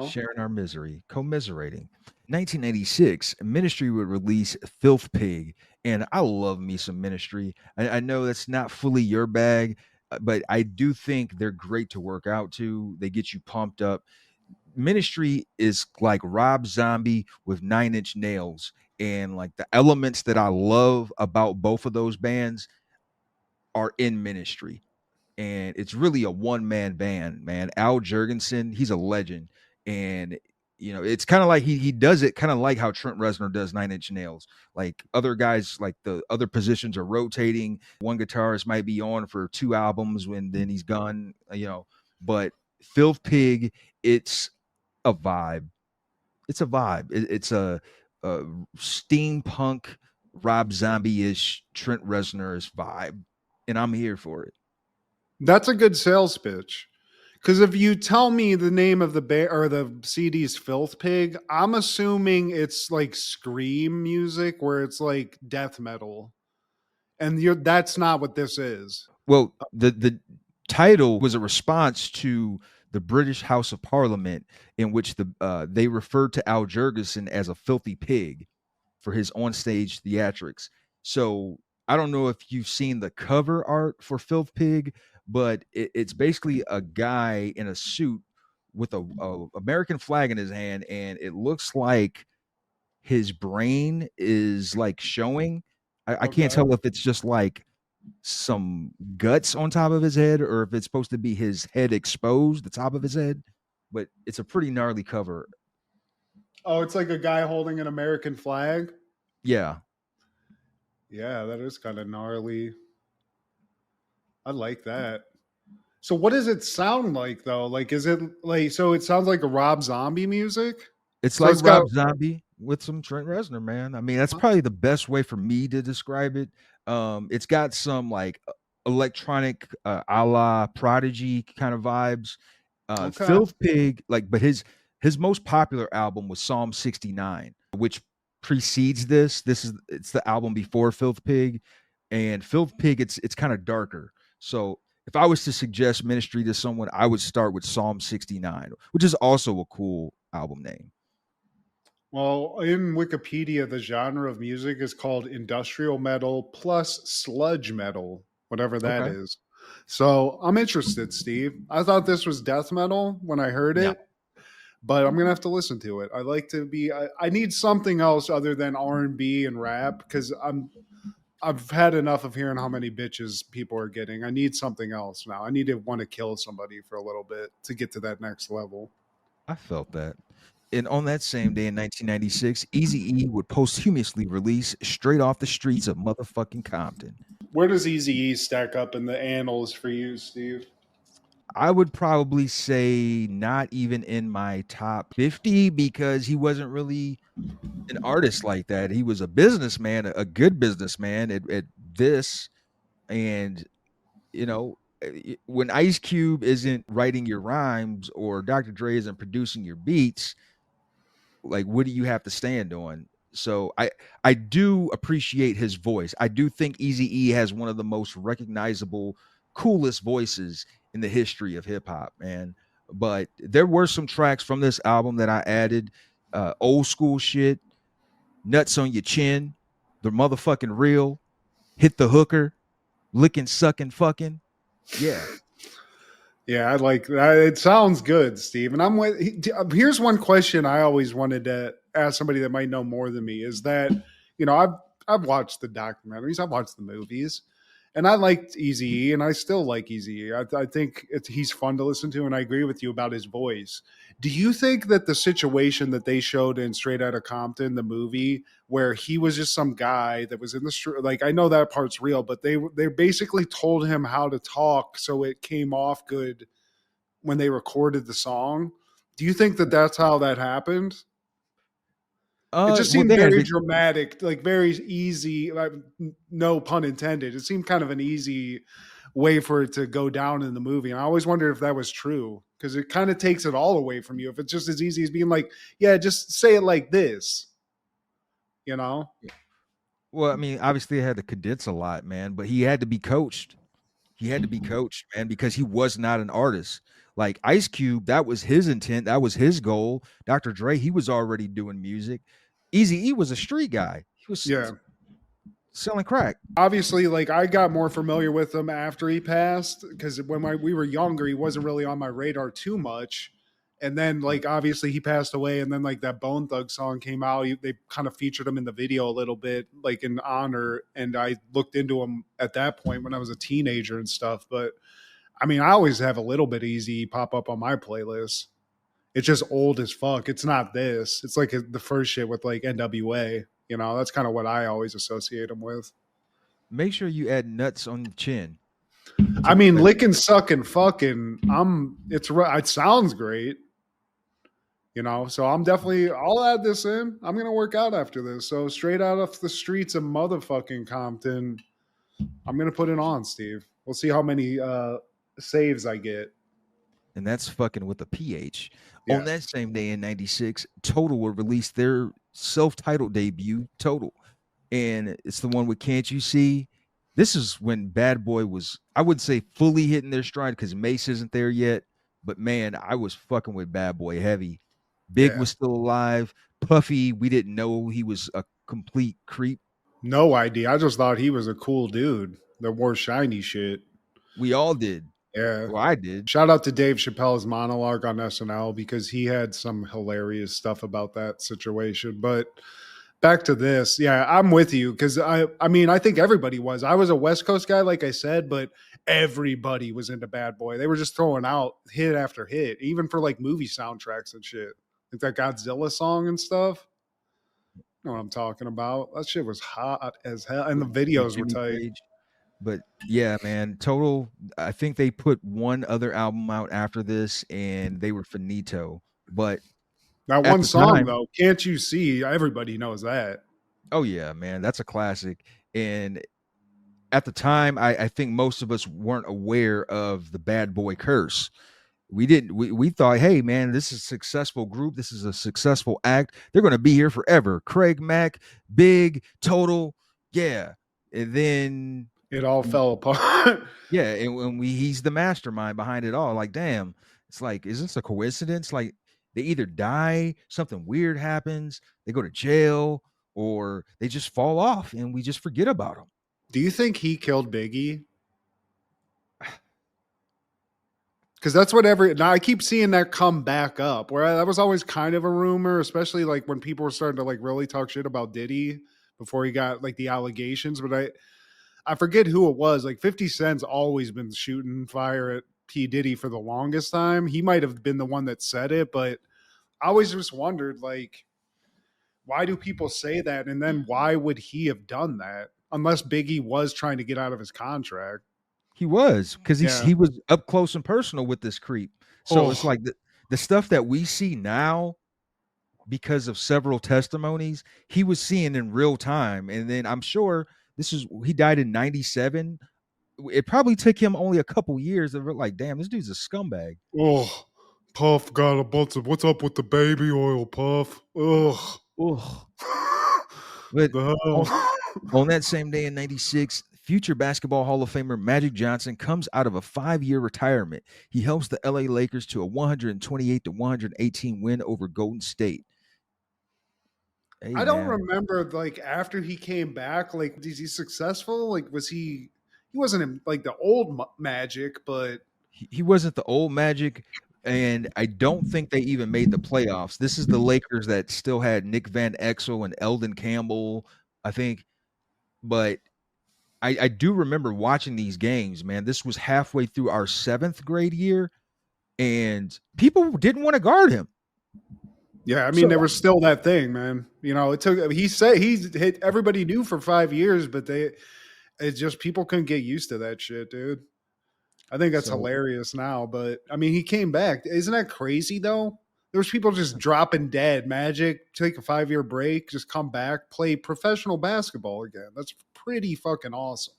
sharing our misery, commiserating. 1986, Ministry would release Filth Pig, and I love me some Ministry. I know that's not fully your bag, but I do think they're great to work out to. They get you pumped up. Ministry is like Rob Zombie with 9 Inch Nails, and like the elements that I love about both of those bands are in Ministry. And it's really a one-man band, man. Al Jurgensen, he's a legend. And it's kind of like he does it kind of like how Trent Reznor does 9 Inch Nails. Like other guys, like the other positions are rotating. One guitarist might be on for 2 albums when then he's gone, But Filth Pig, it's a vibe. It's a vibe. It's a steampunk Rob Zombie-ish Trent Reznor-ish vibe. And I'm here for it. That's a good sales pitch. Because if you tell me the name of the band or the CD's Filth Pig, I'm assuming it's like scream music where it's like death metal, and that's not what this is. Well, the title was a response to the British House of Parliament, in which they referred to Al Jurgensen as a filthy pig for his onstage theatrics. So I don't know if you've seen the cover art for Filth Pig, but it's basically a guy in a suit with a American flag in his hand, and it looks like his brain is like showing. I can't Okay. tell if it's just like some guts on top of his head or if it's supposed to be his head exposed, the top of his head. But it's a pretty gnarly cover. Oh, it's like a guy holding an American flag. Yeah. Yeah, that is kind of gnarly. I like that. So what does it sound like though? Like is it like so it sounds like a Rob Zombie music? It's So like it's got Rob Zombie, with some Trent Reznor, man. I mean, that's probably the best way for me to describe it. It's got some like electronic, a la Prodigy kind of vibes. Okay. Filth Pig, like, but his most popular album was Psalm 69, which precedes this. It's the album before Filth Pig, and Filth Pig, it's kind of darker. So if I was to suggest ministry to someone, I would start with Psalm 69, which is also a cool album name. Well, in Wikipedia, the genre of music is called industrial metal plus sludge metal, whatever that Okay. is. So I'm interested, Steve. I thought this was death metal when I heard Yeah. it, but I'm gonna have to listen to it. I like to be. I need something else other than R&B and rap because I've had enough of hearing how many bitches people are getting. I need something else now. I need to want to kill somebody for a little bit to get to that next level. I felt that. And on that same day in 1996, Eazy-E would posthumously release Straight Off the Streets of motherfucking Compton. Where does Eazy-E stack up in the annals for you, Steve? I would probably say not even in my top 50 because he wasn't really an artist like that. He was a businessman, a good businessman at this. And, you know, when Ice Cube isn't writing your rhymes or Dr. Dre isn't producing your beats, like what do you have to stand on? So I do appreciate his voice. I do think Eazy-E has one of the most recognizable, coolest voices in the history of hip hop, man. But there were some tracks from this album that I added, old school shit, Nuts on Your Chin, The Motherfucking Real, Hit the Hooker, Licking, Sucking, Fucking. Yeah. Yeah, I like that. It sounds good, Steve. And here's one question I always wanted to ask somebody that might know more than me is that, I've watched the documentaries, I've watched the movies, and I liked Eazy-E, and I still like Eazy-E. I think he's fun to listen to, and I agree with you about his voice. Do you think that the situation that they showed in Straight Outta Compton, the movie, where he was just some guy that was in the street, like I know that part's real, but they basically told him how to talk so it came off good when they recorded the song? Do you think that that's how that happened? It just Well, seemed they had very to, dramatic, like very easy, like, no pun intended. It seemed kind of an easy way for it to go down in the movie. And I always wondered if that was true because it kind of takes it all away from you. If it's just as easy as being like, yeah, just say it like this, you know? well, I mean, obviously they had to condense a lot, man, but he had to be coached. He had to be coached, man, because he was not an artist. Like Ice Cube, that was his intent, that was his goal. Dr. Dre, he was already doing music. Easy E was a street guy. He was Yeah. selling crack. Obviously, like I got more familiar with him after he passed because we were younger, he wasn't really on my radar too much. And then, like, obviously, he passed away, and then like that Bone Thug song came out. They kind of featured him in the video a little bit, like in honor. And I looked into him at that point when I was a teenager and stuff. But I mean, I always have a little bit easy pop up on my playlist. It's just old as fuck. It's not this. It's like the first shit with like NWA. That's kind of what I always associate him with. Make sure you add nuts on the chin I to the mean, list. licking, sucking, fucking. It sounds great, So I'll add this in. I'm gonna work out after this. So straight out of the streets of motherfucking Compton, I'm gonna put it on, Steve. We'll see how many saves I get. And that's fucking with a PH. Yeah, On that same day in 96, Total would release their self-titled debut, Total. And it's the one with Can't You See? This is when Bad Boy was, I wouldn't say fully hitting their stride because Mace isn't there yet, but man, I was fucking with Bad Boy heavy. Big yeah. was still alive. Puffy, we didn't know he was a complete creep. No idea. I just thought he was a cool dude that wore shiny shit. We all did. Yeah. Well, I did. Shout out to Dave Chappelle's monologue on SNL because he had some hilarious stuff about that situation. But back to this. Yeah, I'm with you because I mean, I think everybody was. I was a West Coast guy, like I said, but everybody was into Bad Boy. They were just throwing out hit after hit, even for like movie soundtracks and shit. Like that Godzilla song and stuff. You know what I'm talking about? That shit was hot as hell. And the With videos were Jimmy tight. Page. But yeah, man, Total. I think they put one other album out after this, and they were finito. But That At one the song time, though, "Can't You See?" Everybody knows that. oh yeah, man, that's a classic. And at the time, I think most of us weren't aware of the bad boy curse. We didn't. We thought, hey man, this is a successful group. This is a successful act. They're going to be here forever. Craig Mack, Big, Total, yeah. And then It all fell apart. yeah, and when he's the mastermind behind it all. Like, damn, it's like, is this a coincidence? Like, they either die, something weird happens, they go to jail, or they just fall off, and we just forget about them. Do you think he killed Biggie? Because that's what now I keep seeing that come back up. Where that was always kind of a rumor, especially like when people were starting to like really talk shit about Diddy before he got like the allegations. But I forget who it was. Like 50 Cent's always been shooting fire at P Diddy for the longest time. He might have been the one that said it, but I always just wondered like, why do people say that, and then why would he have done that unless Biggie was trying to get out of his contract? He was, because Yeah. he was up close and personal with this creep. So it's Oh, like the stuff that we see now because of several testimonies, he was seeing in real time. And then I'm sure he died in 97. It probably took him only a couple years of like, damn, this dude's a scumbag. oh, Puff got a bunch of what's up with the baby oil, Puff? Ugh. Ugh. But The on, hell. on that same day in 96, future basketball Hall of Famer Magic Johnson comes out of a 5-year retirement. He helps the LA Lakers to a 128-118 win over Golden State. Hey, I don't man. remember like after he came back, like is he successful? Like was he wasn't in like the old Magic, but He wasn't the old Magic, and I don't think they even made the playoffs. This is the Lakers that still had Nick Van Exel and Eldon Campbell, I think. But I do remember watching these games, man. This was halfway through our 7th grade year, and people didn't want to guard him. yeah, I mean So there was still that thing, man. You know, it took he said he's hit everybody knew for 5 years, but it's just people couldn't get used to that shit, dude. I think that's so hilarious now, but I mean, he came back. Isn't that crazy though? There's people just dropping dead. Magic, take a 5-year break, just come back, play professional basketball again. That's pretty fucking awesome.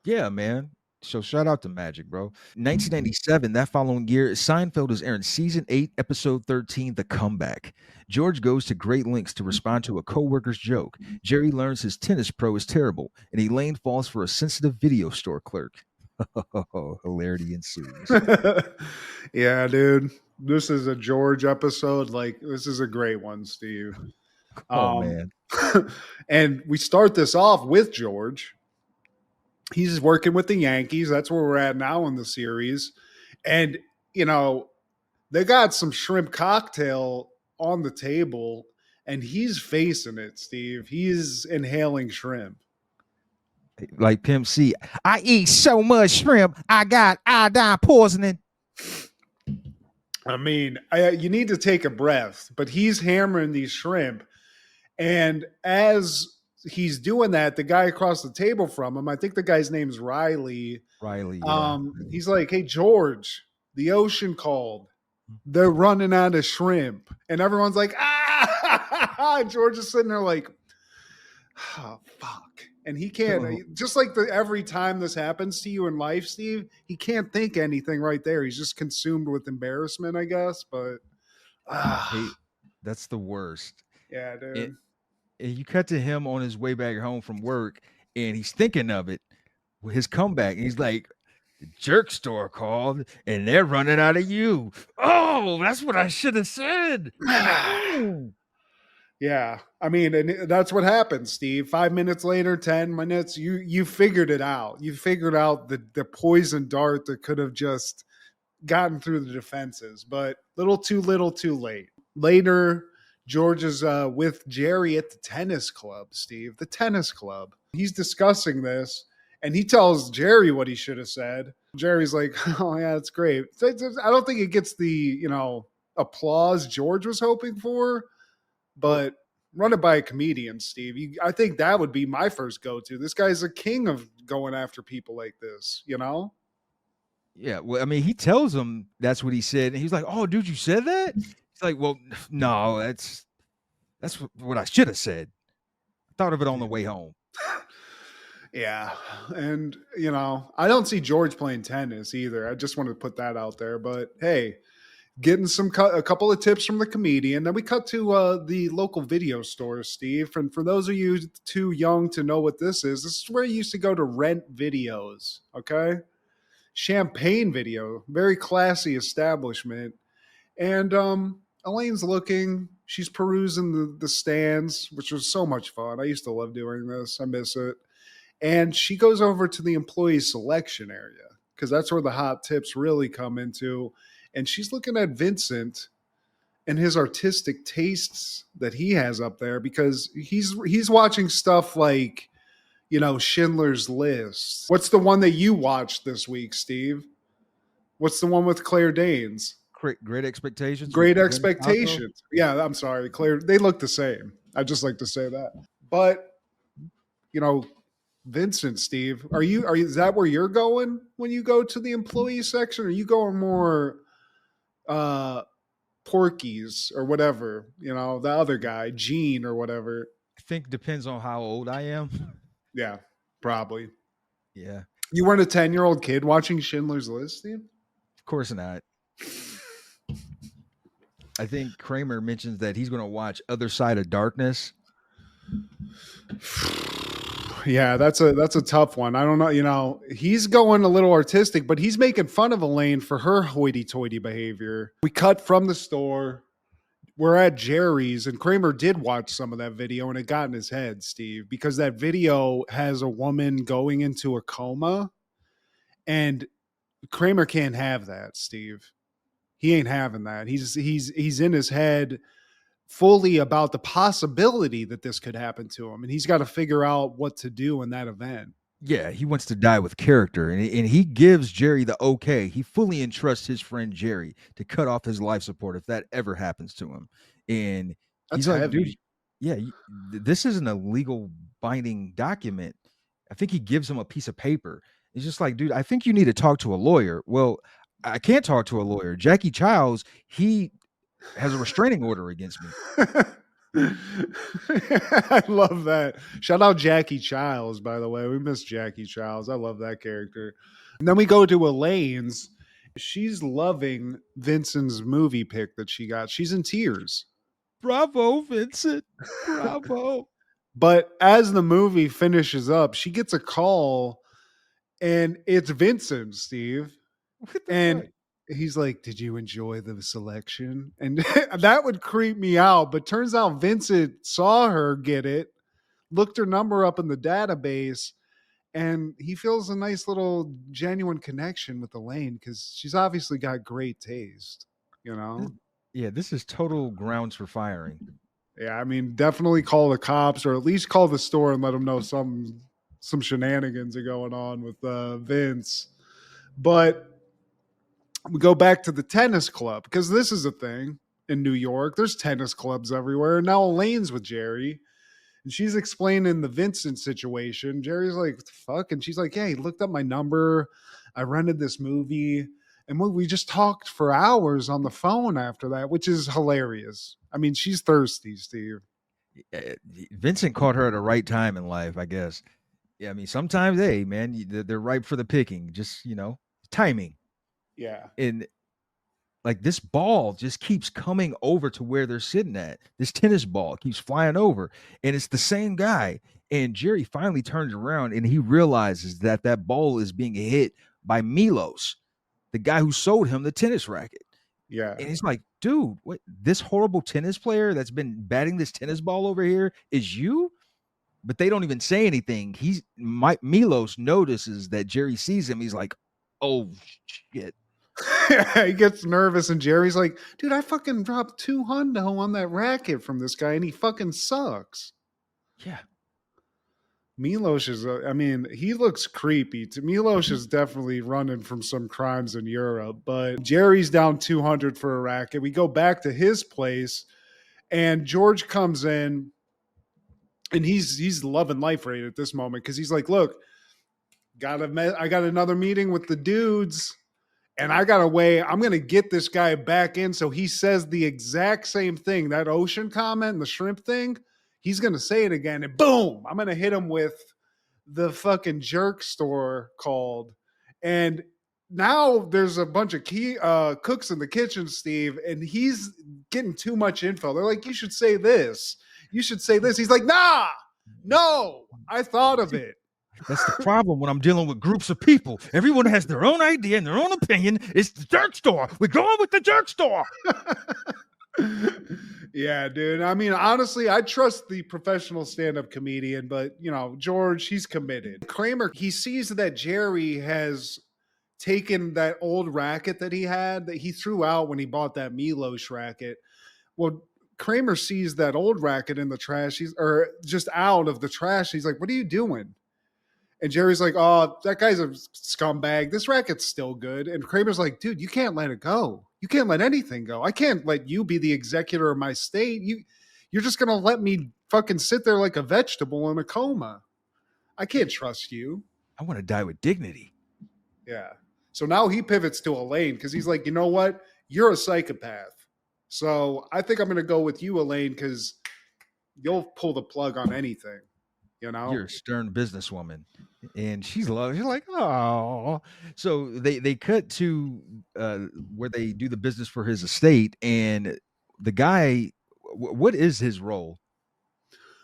yeah, man. So shout out to Magic, bro. 1997, that following year, Seinfeld is airing season 8, episode 13, The Comeback. George goes to great lengths to respond to a coworker's joke. Jerry learns his tennis pro is terrible, and Elaine falls for a sensitive video store clerk. Hilarity ensues. Yeah, dude. This is a George episode. Like, this is a great one, Steve. Oh man. And we start this off with George. He's working with the Yankees. That's where we're at now in the series. And, you know, they got some shrimp cocktail on the table, and he's facing it, Steve. He's inhaling shrimp. Like Pimp C, I eat so much shrimp, I got iodine poisoning. I mean, you need to take a breath, but he's hammering these shrimp. And as he's doing that, the guy across the table from him, I think the guy's name's Riley. Riley, yeah. He's like, "Hey, George, the ocean called. They're running out of shrimp." And everyone's like, "Ah!" George is sitting there like, "Oh, fuck." And he can't, just like every time this happens to you in life, Steve, he can't think anything right there. He's just consumed with embarrassment, I guess. But Hey, that's the worst. yeah, dude. And you cut to him on his way back home from work, and he's thinking of it, his comeback. And he's like, the jerk store called, and they're running out of you. Oh, that's what I should have said. Yeah, I mean, and that's what happens, Steve. 5 minutes later, 10 minutes, you figured it out. You figured out the poison dart that could have just gotten through the defenses, but little too late. Later, George is with Jerry at the tennis club, Steve, the tennis club. He's discussing this, and he tells Jerry what he should have said. Jerry's like, "Oh yeah, that's great." I don't think it gets the applause George was hoping for. But run it by a comedian, Steve. I think that would be my first go-to. This guy's a king of going after people like this, you know? Yeah, well, I mean, he tells him that's what he said, and he's like, "Oh, dude, you said that?" He's It's like, well, no, that's what I should have said. I thought of it on the way home. Yeah. And, I don't see George playing tennis either. I just wanted to put that out there. But hey, getting a couple of tips from the comedian. Then we cut to the local video store, Steve. And for those of you too young to know what this is where you used to go to rent videos. Okay. Champagne Video, very classy establishment. And Elaine's looking, she's perusing the stands, which was so much fun. I used to love doing this. I miss it. And she goes over to the employee selection area because that's where the hot tips really come into. And she's looking at Vincent and his artistic tastes that he has up there because he's watching stuff like, Schindler's List. What's the one that you watched this week, Steve? What's the one with Claire Danes? Great Expectations. Great Expectations. Yeah, I'm sorry, Claire. They look the same. I just like to say that. But, Vincent, Steve, are you is that where you're going when you go to the employee section? Or are you going more Porky's or whatever, the other guy, Gene or whatever? I think depends on how old I am. Yeah, probably. Yeah. You weren't a 10-year-old kid watching Schindler's List, Steve? Of course not. I think Kramer mentions that he's going to watch Other Side of Darkness. Yeah, that's a tough one. I don't know. He's going a little artistic, but he's making fun of Elaine for her hoity-toity behavior. We cut from the store. We're at Jerry's, and Kramer did watch some of that video, and it got in his head, Steve, because that video has a woman going into a coma, and Kramer can't have that, Steve. He ain't having that. He's in his head fully about the possibility that this could happen to him, and he's got to figure out what to do in that event. Yeah, he wants to die with character, and he gives Jerry the okay. He fully entrusts his friend Jerry to cut off his life support if that ever happens to him. And That's he's like, heavy. dude, yeah, this isn't a legal binding document. I think he gives him a piece of paper. It's just like, dude, I think you need to talk to a lawyer. Well, I can't talk to a lawyer. Jackie Childs, he has a restraining order against me. I love that. Shout out Jackie Childs, by the way. We miss Jackie Childs. I love that character. And then we go to Elaine's. She's loving Vincent's movie pick that she got. She's in tears. Bravo, Vincent. Bravo. But as the movie finishes up, she gets a call, and it's Vincent, Steve. And he's like, did you enjoy the selection? And that would creep me out. But turns out Vincent saw her get it, looked her number up in the database, and he feels a nice little genuine connection with Elaine because she's obviously got great taste, Yeah, this is total grounds for firing. Yeah, I mean, definitely call the cops or at least call the store and let them know some shenanigans are going on with Vince. But we go back to the tennis club because this is a thing in New York. There's tennis clubs everywhere. And now Elaine's with Jerry and she's explaining the Vincent situation. Jerry's like, what the fuck? And she's like, yeah, he looked up my number. I rented this movie. And we just talked for hours on the phone after that, which is hilarious. I mean, she's thirsty, Steve. Vincent caught her at the right time in life, I guess. Yeah, I mean, sometimes, hey, man, they're ripe for the picking. Just, timing. Yeah. And like this ball just keeps coming over to where they're sitting at. This tennis ball keeps flying over, and it's the same guy. And Jerry finally turns around and he realizes that that ball is being hit by Milos, the guy who sold him the tennis racket. Yeah. And he's like, dude, what? This horrible tennis player that's been batting this tennis ball over here is you? But they don't even say anything. Milos notices that Jerry sees him. He's like, oh, shit. He gets nervous, and Jerry's like, dude, I fucking dropped $200 on that racket from this guy, and he fucking sucks. Yeah. Milos is, he looks creepy. Milos is definitely running from some crimes in Europe, but Jerry's down $200 for a racket. We go back to his place, and George comes in, and he's loving life right at this moment because he's like, look, I got another meeting with the dudes. And I got a way, I'm going to get this guy back in. So he says the exact same thing, that ocean comment and the shrimp thing. He's going to say it again. And boom, I'm going to hit him with the fucking jerk store called. And now there's a bunch of cooks in the kitchen, Steve, and he's getting too much info. They're like, you should say this. You should say this. He's like, nah, no, I thought of it. That's the problem when I'm dealing with groups of people. Everyone has their own idea and their own opinion. It's the jerk store. We're going with the jerk store. Yeah, dude. I mean, honestly, I trust the professional stand-up comedian, but George, he's committed. Kramer, he sees that Jerry has taken that old racket that he had that he threw out when he bought that Milos racket. Well, Kramer sees that old racket in the trash, or just out of the trash. He's like, "What are you doing?" And Jerry's like, "Oh, that guy's a scumbag. This racket's still good." And Kramer's like, "Dude, you can't let it go. You can't let anything go. I can't let you be the executor of my state. You're just gonna let me fucking sit there like a vegetable in a coma. I can't trust you." I want to die with dignity. Yeah. So now he pivots to Elaine because he's like, "You know what? You're a psychopath. So I think I'm gonna go with you, Elaine, because you'll pull the plug on anything." You're a stern businesswoman. And she's like, oh. So they cut to where they do the business for his estate, and the guy, what is his role?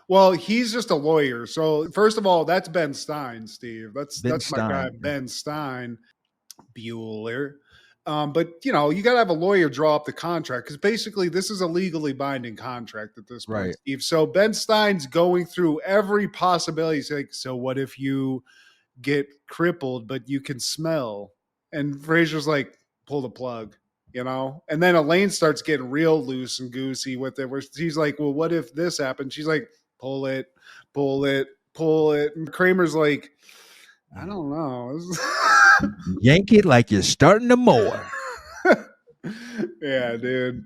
Well, he's just a lawyer. So first of all, that's Ben Stein, Steve. That's my guy, Ben Stein. Bueller. But you got to have a lawyer draw up the contract because basically this is a legally binding contract at this point, right, Steve. So Ben Stein's going through every possibility. He's like, so what if you get crippled but you can smell? And Frasier's like, pull the plug, And then Elaine starts getting real loose and goosey with it, where she's like, well, what if this happened? She's like, pull it, pull it, pull it. And Kramer's like, I don't know. Yank it like you're starting to mow. Yeah, dude.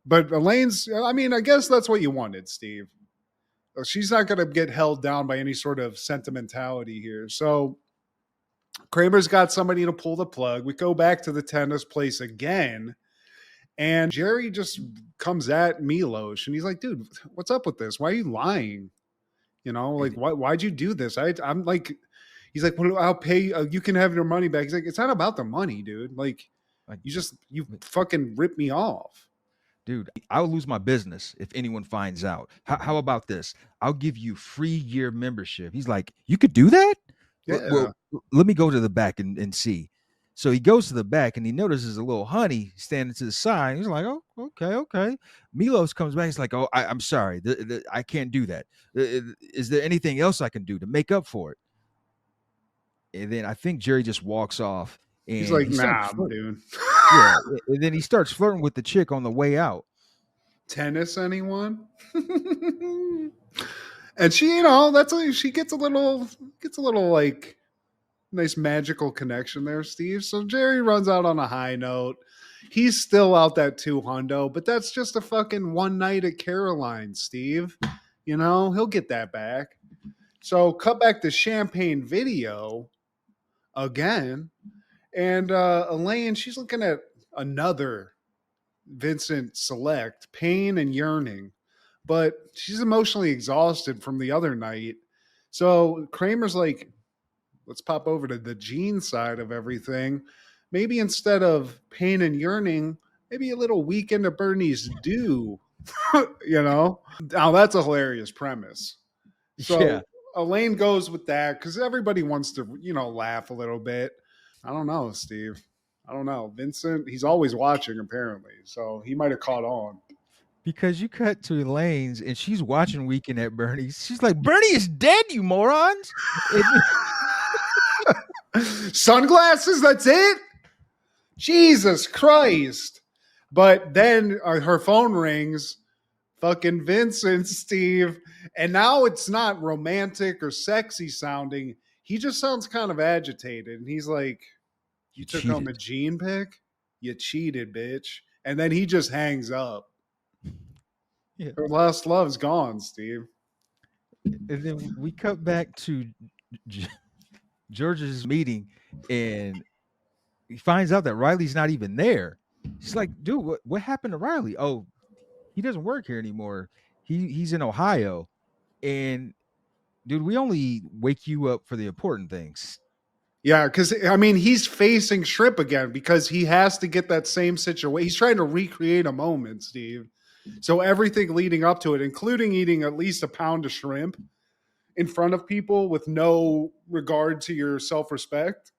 But Elaine's, I mean, I guess that's what you wanted, Steve. She's not going to get held down by any sort of sentimentality here. So Kramer's got somebody to pull the plug. We go back to the tennis place again. And Jerry just comes at Milos and he's like, dude, what's up with this? Why are you lying? Like, why'd you do this? I'm like, he's like, well, I'll pay. You can have your money back. He's like, it's not about the money, dude. Like you fucking ripped me off. Dude, I'll lose my business if anyone finds out. How about this? I'll give you free year membership. He's like, you could do that? Yeah. Well, let me go to the back and see. So he goes to the back and he notices a little honey standing to the side. He's like, oh, okay. Milos comes back. He's like, oh, I'm sorry. I can't do that. Is there anything else I can do to make up for it? And then I think Jerry just walks off. And he's like, nah, dude. Yeah. And then he starts flirting with the chick on the way out. Tennis, anyone? And she, she gets a little like nice magical connection there, Steve. So Jerry runs out on a high note. He's still out that $200, but that's just a fucking one night at Caroline, Steve. He'll get that back. So cut back to Champagne Video again. And Elaine, she's looking at another Vincent Select, Pain and Yearning. But she's emotionally exhausted from the other night. So Kramer's like, let's pop over to the Gene side of everything. Maybe instead of Pain and Yearning, maybe a little Weekend at Bernie's Do. Now that's a hilarious premise. So yeah. Elaine goes with that because everybody wants to, laugh a little bit. I don't know, Steve. I don't know. Vincent, he's always watching apparently. So he might have caught on. Because you cut to Elaine's and she's watching Weekend at Bernie's. She's like, Bernie is dead, you morons. Sunglasses, that's it? Jesus Christ. But then her phone rings. Fucking Vincent, Steve. And now it's not romantic or sexy sounding. He just sounds kind of agitated. And he's like, you took home the Gene pick? You cheated, bitch. And then he just hangs up. Yeah. Her last love's gone, Steve. And then we cut back to George's meeting, and he finds out that Riley's not even there. She's like, dude, what happened to Riley? Oh, he doesn't work here anymore. He's in Ohio. And dude, we only wake you up for the important things. Yeah, because I mean, he's facing Shrimp again because he has to get that same situation. He's trying to recreate a moment, Steve. So everything leading up to it, including eating at least a pound of shrimp in front of people with no regard to your self-respect,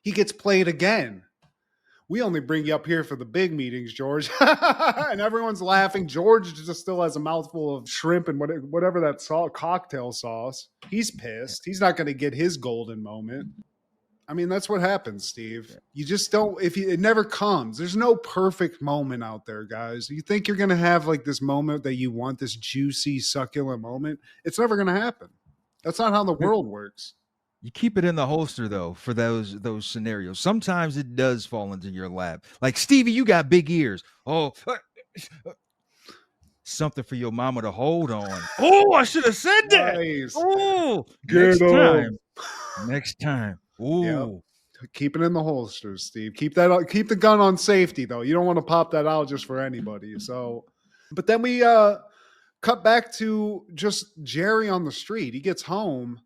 he gets played again. We only bring you up here for the big meetings, George. And everyone's laughing. George just still has a mouthful of shrimp and whatever that cocktail sauce. He's pissed. He's not going to get his golden moment. I mean, that's what happens, Steve. You just don't, it never comes. There's no perfect moment out there, guys. You think you're going to have like this moment that you want, this juicy, succulent moment. It's never going to happen. That's not how the world works. You keep it in the holster though for those scenarios. Sometimes it does fall into your lap. Like, Stevie, you got big ears. Oh, something for your mama to hold on. Oh, I should have said that. Nice. Oh, Get next time. Ooh. Yep. Keep it in the holsters, Steve. Keep the gun on safety though. You don't want to pop that out just for anybody. So, but then we cut back to just Jerry on the street. He gets home.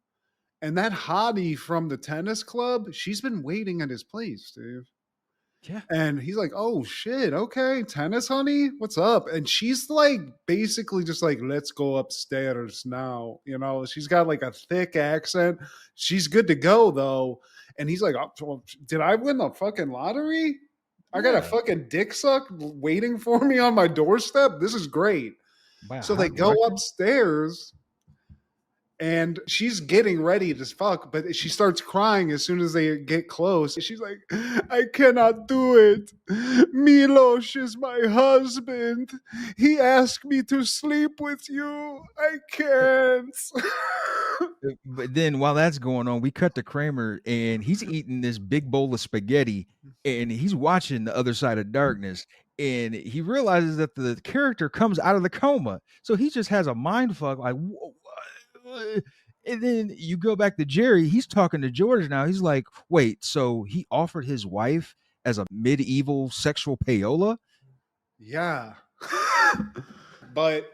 And that hottie from the tennis club, she's been waiting at his place, Steve. Yeah. And he's like, oh, shit. Okay. Tennis, honey. What's up? And she's like, basically just like, let's go upstairs now. You know, she's got like a thick accent. She's good to go, though. And he's like, oh, did I win the fucking lottery? I got a fucking dick suck waiting for me on my doorstep. This is great. So they go upstairs. And she's getting ready to fuck, but she starts crying as soon as they get close. She's like, I cannot do it. Milos is my husband. He asked me to sleep with you. I can't. But then while that's going on, we cut to Kramer and he's eating this big bowl of spaghetti and he's watching The Other Side of Darkness. And he realizes that the character comes out of the coma. So he just has a mind fuck like, whoa. And then you go back to Jerry. He's talking to George now. He's like, wait, so he offered his wife as a medieval sexual payola? Yeah. But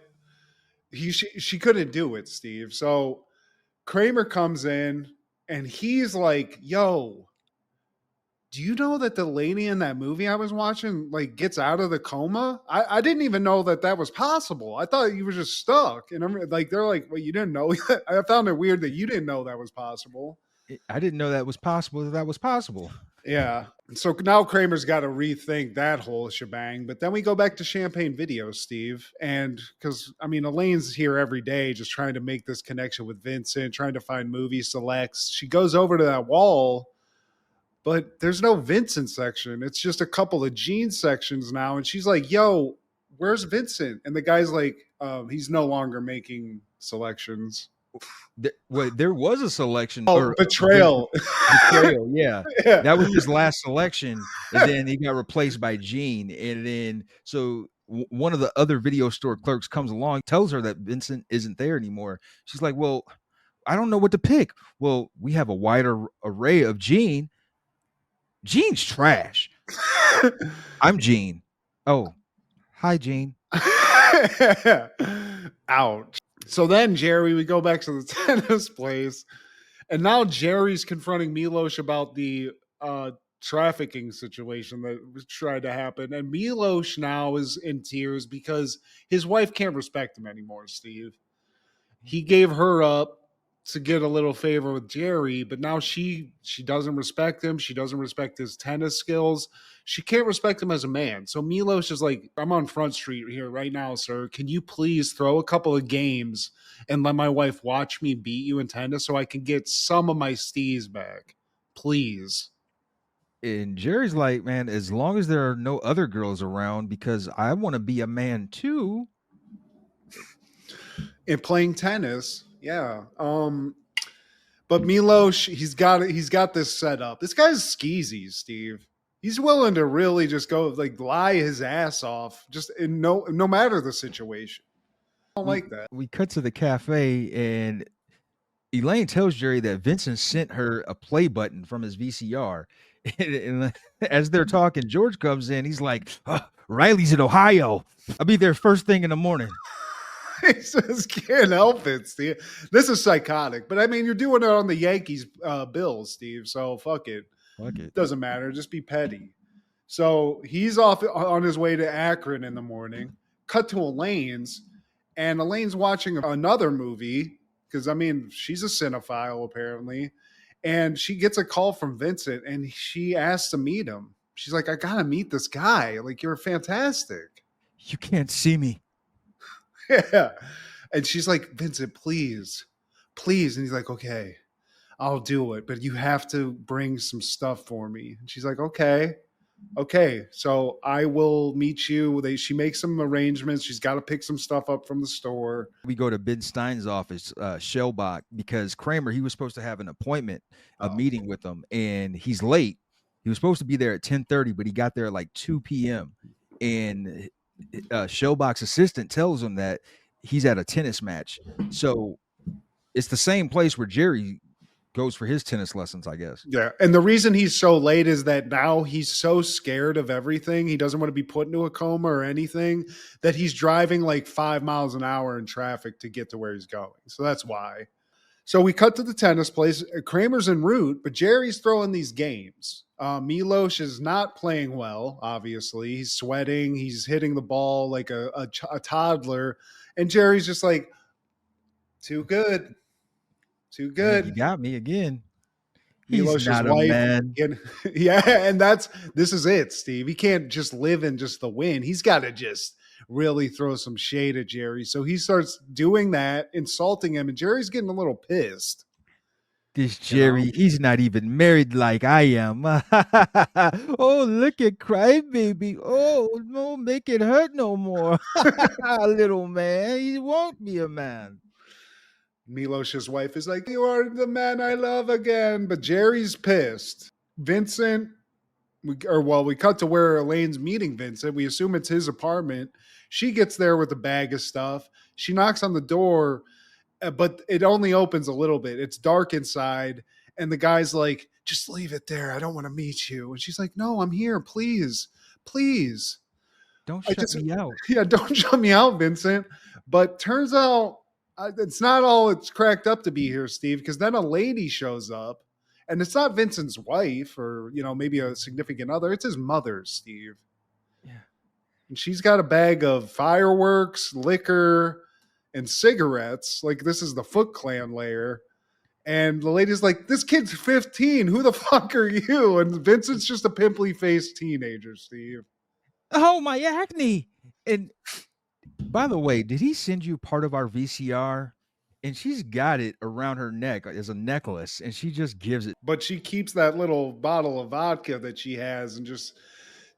she couldn't do it, Steve. So Kramer comes in and he's like, yo, do you know that the lady in that movie I was watching like gets out of the coma? I didn't even know that was possible. I thought you were just stuck. And I'm like, they're like, well, you didn't know. I found it weird that you didn't know that was possible. I didn't know that was possible. That was possible. Yeah. So now Kramer's got to rethink that whole shebang. But then we go back to Champagne Video, Steve. And because, I mean, Elaine's here every day just trying to make this connection with Vincent, trying to find movie selects. She goes over to that wall, but there's no Vincent section. It's just a couple of Gene sections now. And she's like, yo, where's Vincent? And the guy's like, he's no longer making selections. There was a selection. Oh, betrayal. Betrayal, yeah. That was his last selection. And then he got replaced by Gene. And then, so one of the other video store clerks comes along, tells her that Vincent isn't there anymore. She's like, well, I don't know what to pick. Well, we have a wider array of Gene. Gene's trash. I'm Gene. Oh, hi, Gene. Ouch. So then, Jerry, we go back to the tennis place, and now Jerry's confronting Milos about the trafficking situation that was tried to happen. And Milos now is in tears because his wife can't respect him anymore, Steve. He gave her up to get a little favor with Jerry, but now she doesn't respect him. She doesn't respect his tennis skills. She can't respect him as a man. So Milos is like, I'm on Front Street here right now, sir. Can you please throw a couple of games and let my wife watch me beat you in tennis so I can get some of my steez back? Please. And Jerry's like, man, as long as there are no other girls around, because I want to be a man too. And playing tennis. Yeah. But Milos, he's got this set up. This guy's skeezy, Steve. He's willing to really just go like lie his ass off, just in no matter the situation. I don't like that. We cut to the cafe and Elaine tells Jerry that Vincent sent her a play button from his VCR. And as they're talking, George comes in. He's like, Riley's in Ohio. I'll be there first thing in the morning. He just can't help it, Steve. This is psychotic. But I mean, you're doing it on the Yankees Bills, Steve. So fuck it. Fuck it. Doesn't matter. Just be petty. So he's off on his way to Akron in the morning. Cut to Elaine's, and Elaine's watching another movie because I mean she's a cinephile apparently, and she gets a call from Vincent, and she asks to meet him. She's like, "I gotta meet this guy. Like, you're fantastic." You can't see me. Yeah, and she's like, "Vincent, please, please," and he's like, "Okay, I'll do it, but you have to bring some stuff for me." And she's like, okay, so I will meet you. She makes some arrangements. She's got to pick some stuff up from the store. We go to Ben Stein's office, Shellbach, because Kramer, he was supposed to have an appointment, a meeting with him, and he's late. He was supposed to be there at 10:30, but he got there at like 2 p.m. And Shellbach's assistant tells him that he's at a tennis match. So it's the same place where Jerry goes for his tennis lessons, I guess. Yeah. And the reason he's so late is that now he's so scared of everything. He doesn't want to be put into a coma or anything, that he's driving like 5 miles an hour in traffic to get to where he's going. So that's why. So we cut to the tennis place. Kramer's en route, but Jerry's throwing these games. Milos is not playing well, obviously. He's sweating. He's hitting the ball like a toddler. And Jerry's just like, too good. Too good. Man, you got me again. Milos's He's not wife. a man. Yeah, and this is it, Steve. He can't just live in just the win. He's got to just really throw some shade at Jerry. So he starts doing that, insulting him, and Jerry's getting a little pissed. This Jerry, he's not even married like I am. Oh, look at crybaby. Oh, no, make it hurt no more. Little man, he won't be a man. Milos's wife is like, "You are the man I love again." But Jerry's pissed. Vincent, we cut to where Elaine's meeting Vincent. We assume it's his apartment. She gets there with a bag of stuff. She knocks on the door, but it only opens a little bit. It's dark inside. And the guy's like, "Just leave it there. I don't want to meet you." And she's like, "No, I'm here. Please, please. Don't shut me out." Yeah, don't shut me out, Vincent. But turns out it's not all it's cracked up to be here, Steve, because then a lady shows up, and it's not Vincent's wife or, maybe a significant other. It's his mother, Steve. Yeah. And she's got a bag of fireworks, liquor, and cigarettes. Like, this is the Foot Clan lair. And the lady's like, "This kid's 15. Who the fuck are you?" And Vincent's just a pimply-faced teenager, Steve. Oh, my acne. And by the way, did he send you part of our VCR? And she's got it around her neck as a necklace, and she just gives it. But she keeps that little bottle of vodka that she has and just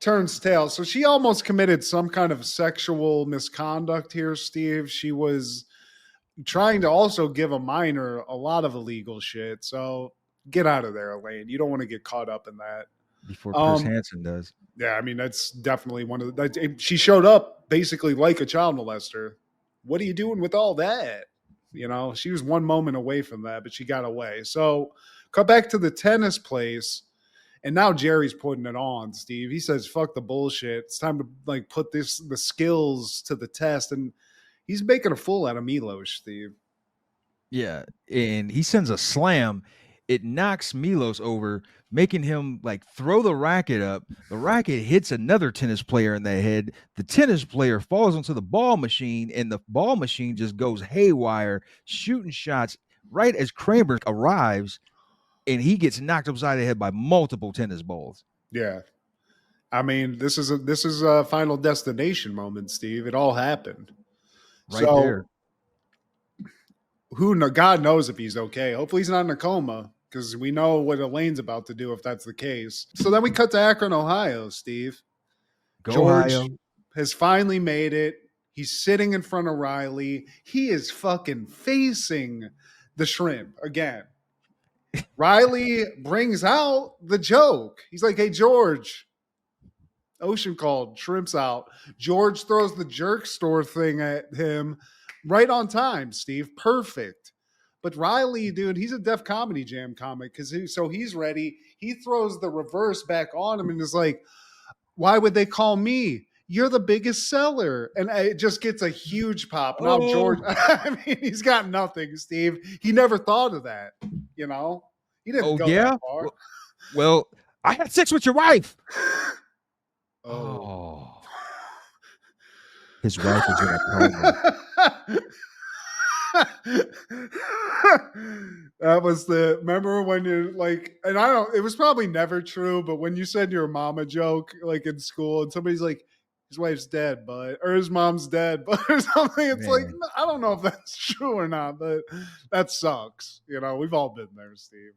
turns tail. So she almost committed some kind of sexual misconduct here, Steve. She was trying to also give a minor a lot of illegal shit. So get out of there, Elaine. You don't want to get caught up in that. Before Chris Hansen does. Yeah, I mean, that's definitely one of the... She showed up basically like a child molester. What are you doing with all that? She was one moment away from that, but she got away. So cut back to the tennis place, and now Jerry's putting it on, Steve. He says, "Fuck the bullshit. It's time to put the skills to the test." And he's making a fool out of Milos, Steve. Yeah, and he sends a slam. It knocks Milos over, making him throw the racket up. The racket hits another tennis player in the head. The tennis player falls onto the ball machine, and the ball machine just goes haywire, shooting shots right as Kramer arrives, and he gets knocked upside the head by multiple tennis balls. Yeah. I mean, this is a Final Destination moment, Steve. It all happened. Right there. God knows if he's okay. Hopefully he's not in a coma, because we know what Elaine's about to do if that's the case. So then we cut to Akron, Ohio, Steve. George Ohio has finally made it. He's sitting in front of Riley. He is fucking facing the shrimp again. Riley brings out the joke. He's like, "Hey, George, ocean called, shrimp's out." George throws the jerk store thing at him right on time, Steve. Perfect. But Riley, dude, he's a Def Comedy Jam comic so he's ready. He throws the reverse back on him and is like, why would they call me? You're the biggest seller. And it just gets a huge pop. Now, George, I mean, he's got nothing, Steve. He never thought of that, you know? He didn't go yeah. that far. Well, I had sex with your wife. Oh. His wife was in a coma. That was remember when you're like, and it was probably never true, but when you said your mama joke like in school and somebody's like, his wife's dead, but or his mom's dead, but or something, it's like, I don't know if that's true or not, but that sucks. You know, we've all been there, Steve.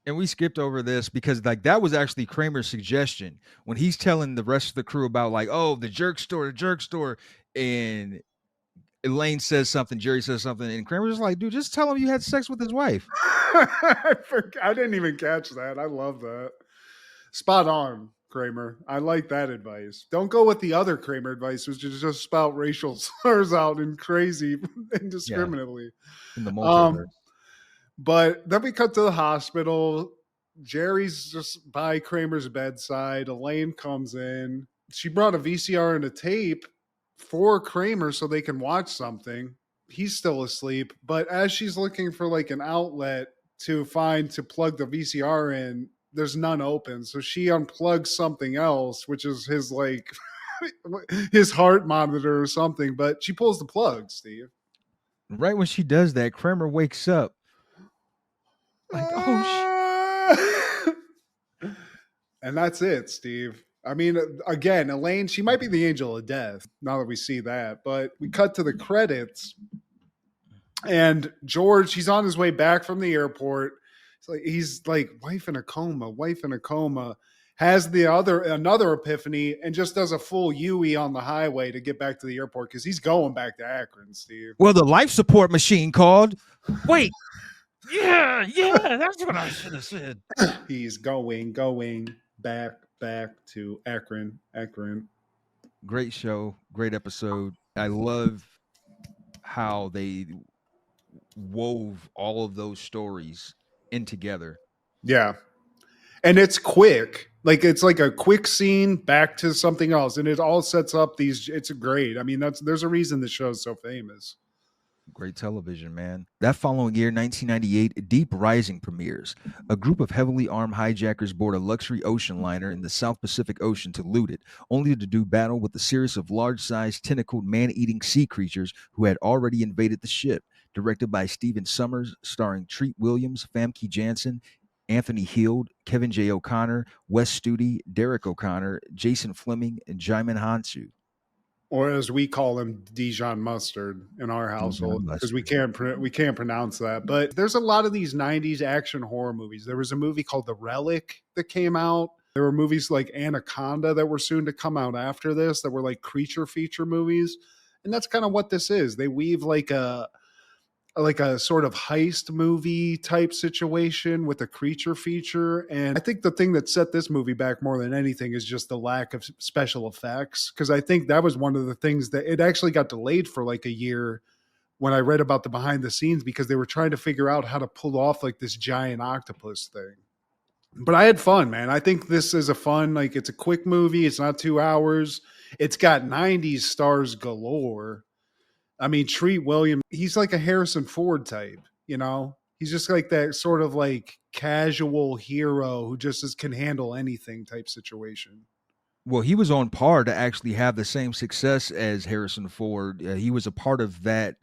And we skipped over this because like that was actually Kramer's suggestion when he's telling the rest of the crew about like, oh, the jerk store, and Elaine says something, Jerry says something, and Kramer's just like, dude, just tell him you had sex with his wife. I didn't even catch that. I love that. Spot on, Kramer. I like that advice. Don't go with the other Kramer advice, which is just spout racial slurs out and crazy indiscriminately. In the multiverse. But then we cut to the hospital. Jerry's just by Kramer's bedside. Elaine comes in. She brought a VCR and a tape for Kramer so they can watch something. He's still asleep. But as she's looking for like an outlet to plug the VCR in, there's none open. So she unplugs something else, which is his like his heart monitor or something. But she pulls the plug, Steve. Right when she does that, Kramer wakes up. Like, and that's it, Steve. I mean, again, Elaine, she might be the angel of death now that we see that. But we cut to the credits, and George, he's on his way back from the airport. He's like, wife in a coma, has another epiphany and just does a full UE on the highway to get back to the airport because he's going back to Akron, Steve. Well, the life support machine called. Wait. Yeah, that's what I should have said. He's going back to Akron. Great show, great episode. I love how they wove all of those stories in together. Yeah. And it's quick. Like it's like a quick scene back to something else. And it all sets up it's great. I mean, there's a reason the show's so famous. Great television, man. That following year, 1998, Deep Rising premieres. A group of heavily armed hijackers board a luxury ocean liner in the South Pacific Ocean to loot it, only to do battle with a series of large-sized, tentacled, man-eating sea creatures who had already invaded the ship. Directed by Stephen Sommers, starring Treat Williams, Famke Janssen, Anthony Heald, Kevin J. O'Connor, Wes Studi, Derek O'Connor, Jason Fleming, and Jaimin Hansu. Or as we call him, Dijon mustard in our household, because we can't pronounce that. But there's a lot of these 90s action horror movies. There was a movie called The Relic that came out. There were movies like Anaconda that were soon to come out after this that were like creature feature movies. And that's kind of what this is. They weave like a sort of heist movie type situation with a creature feature. And I think the thing that set this movie back more than anything is just the lack of special effects. Because I think that was one of the things that it actually got delayed for like a year when I read about the behind the scenes, because they were trying to figure out how to pull off like this giant octopus thing. But I had fun, man. I think this is a fun, like it's a quick movie. It's not 2 hours. It's got 90s stars galore. I mean, Treat Williams, he's like a Harrison Ford type, you know? He's just like that sort of like casual hero who just can handle anything type situation. Well, he was on par to actually have the same success as Harrison Ford. He was a part of that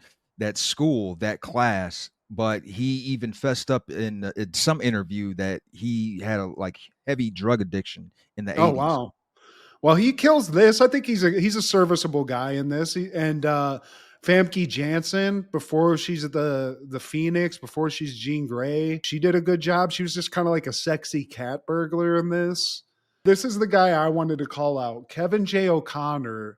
school, that class, but he even fessed up in some interview that he had a like heavy drug addiction in the 80s. Oh, wow. Well, he kills this. I think he's a serviceable guy in this. Famke Janssen, before she's the Phoenix, before she's Jean Grey, she did a good job. She was just kind of like a sexy cat burglar in this. This is the guy I wanted to call out. Kevin J. O'Connor,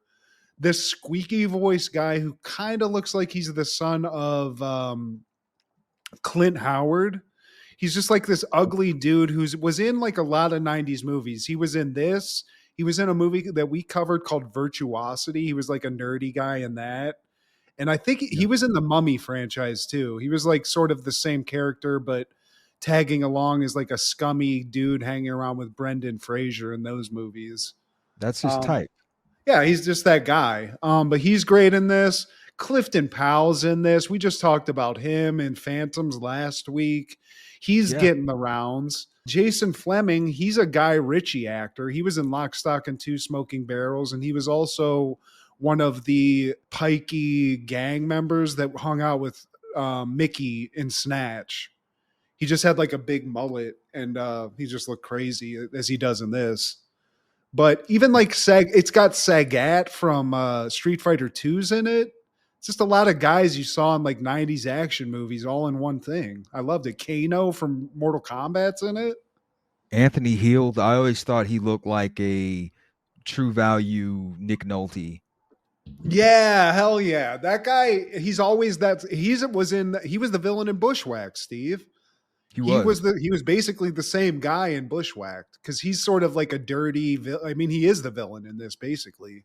this squeaky voice guy who kind of looks like he's the son of Clint Howard. He's just like this ugly dude who was in like a lot of 90s movies. He was in this. He was in a movie that we covered called Virtuosity. He was like a nerdy guy in that. And I think he Yeah. was in the Mummy franchise too. He was like sort of the same character, but tagging along as like a scummy dude hanging around with Brendan Fraser in those movies. That's his Um, type. yeah, he's just that guy. But he's great in this. Clifton Powell's in this. We just talked about him in Phantoms last week. He's Yeah. getting the rounds. Jason Fleming, he's a Guy Ritchie actor. He was in Lock, Stock, and Two Smoking Barrels, and he was also one of the pikey gang members that hung out with Mickey in Snatch. He just had like a big mullet, and he just looked crazy as he does in this. But even like it's got Sagat from Street Fighter 2's in it. It's just a lot of guys you saw in like 90s action movies all in one thing. I loved it. Kano from Mortal Kombat's in it. Anthony Heald, I always thought he looked like a True Value Nick Nolte. Yeah, hell yeah. That guy, he's always that he was the villain in Bushwhacked, Steve. He was. He was basically the same guy in Bushwhacked because he's sort of like a dirty I mean, he is the villain in this basically,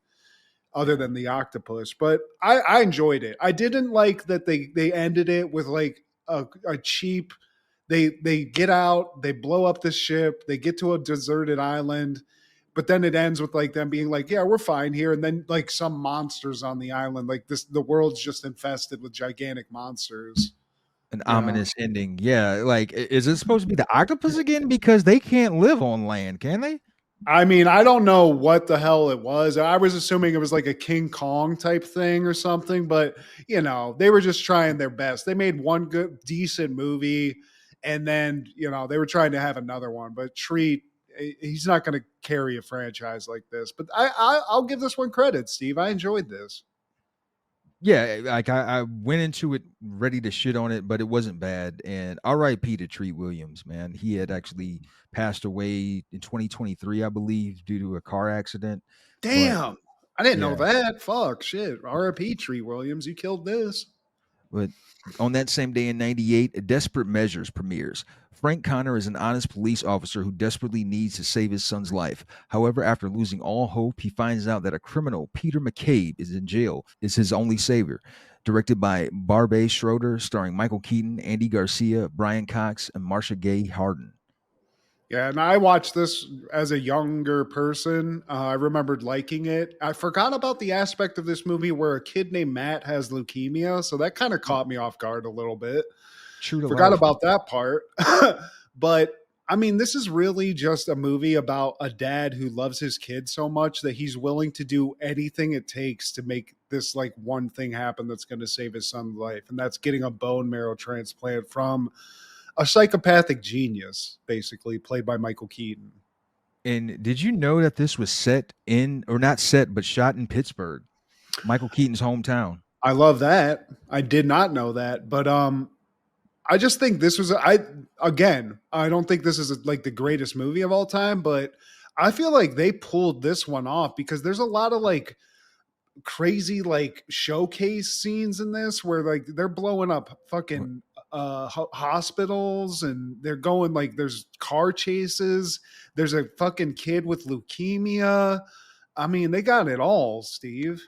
other than the octopus. But I enjoyed it. I didn't like that they ended it with like a cheap. They get out, they blow up the ship, they get to a deserted island, but then it ends with like them being like, "Yeah, we're fine here," and then like some monsters on the island, like this, the world's just infested with gigantic monsters. An You know, ominous ending. Yeah, like is it supposed to be the octopus again? Because they can't live on land, can they? I mean, I don't know what the hell it was. I was assuming it was like a King Kong type thing or something, but you know, they were just trying their best. They made one good, decent movie, and then you know they were trying to have another one. But Treat, he's not going to carry a franchise like this. But I'll give this one credit, Steve. I enjoyed this. Yeah, like I went into it ready to shit on it, but it wasn't bad. And R.I.P. to Treat Williams, man. He had actually passed away in 2023, I believe, due to a car accident. But Damn, I didn't know yeah, that. Fuck, shit. R.I.P. Treat Williams, you killed this. but on that same day in 98, Desperate Measures premieres. Frank Connor is an honest police officer who desperately needs to save his son's life. However, after losing all hope, he finds out that a criminal, Peter McCabe, is in jail, is his only savior. Directed by Barbet Schroeder, starring Michael Keaton, Andy Garcia, Brian Cox, and Marcia Gay Harden. Yeah, and I watched this as a younger person. I remembered liking it. I forgot about the aspect of this movie where a kid named Matt has leukemia, so that kind of caught me off guard a little bit. True to Forgot life. about that part. But I mean, this is really just a movie about a dad who loves his kid so much that he's willing to do anything it takes to make this like one thing happen that's going to save his son's life, and that's getting a bone marrow transplant from a psychopathic genius, basically played by Michael Keaton. And did you know that this was set in, or not set, but shot in Pittsburgh, Michael Keaton's hometown? I love that. I did not know that, but I just think this was I don't think this is like the greatest movie of all time, but I feel like they pulled this one off because there's a lot of like crazy like showcase scenes in this where like they're blowing up fucking hospitals, and they're going like there's car chases, there's a fucking kid with leukemia. I mean, they got it all, Steve.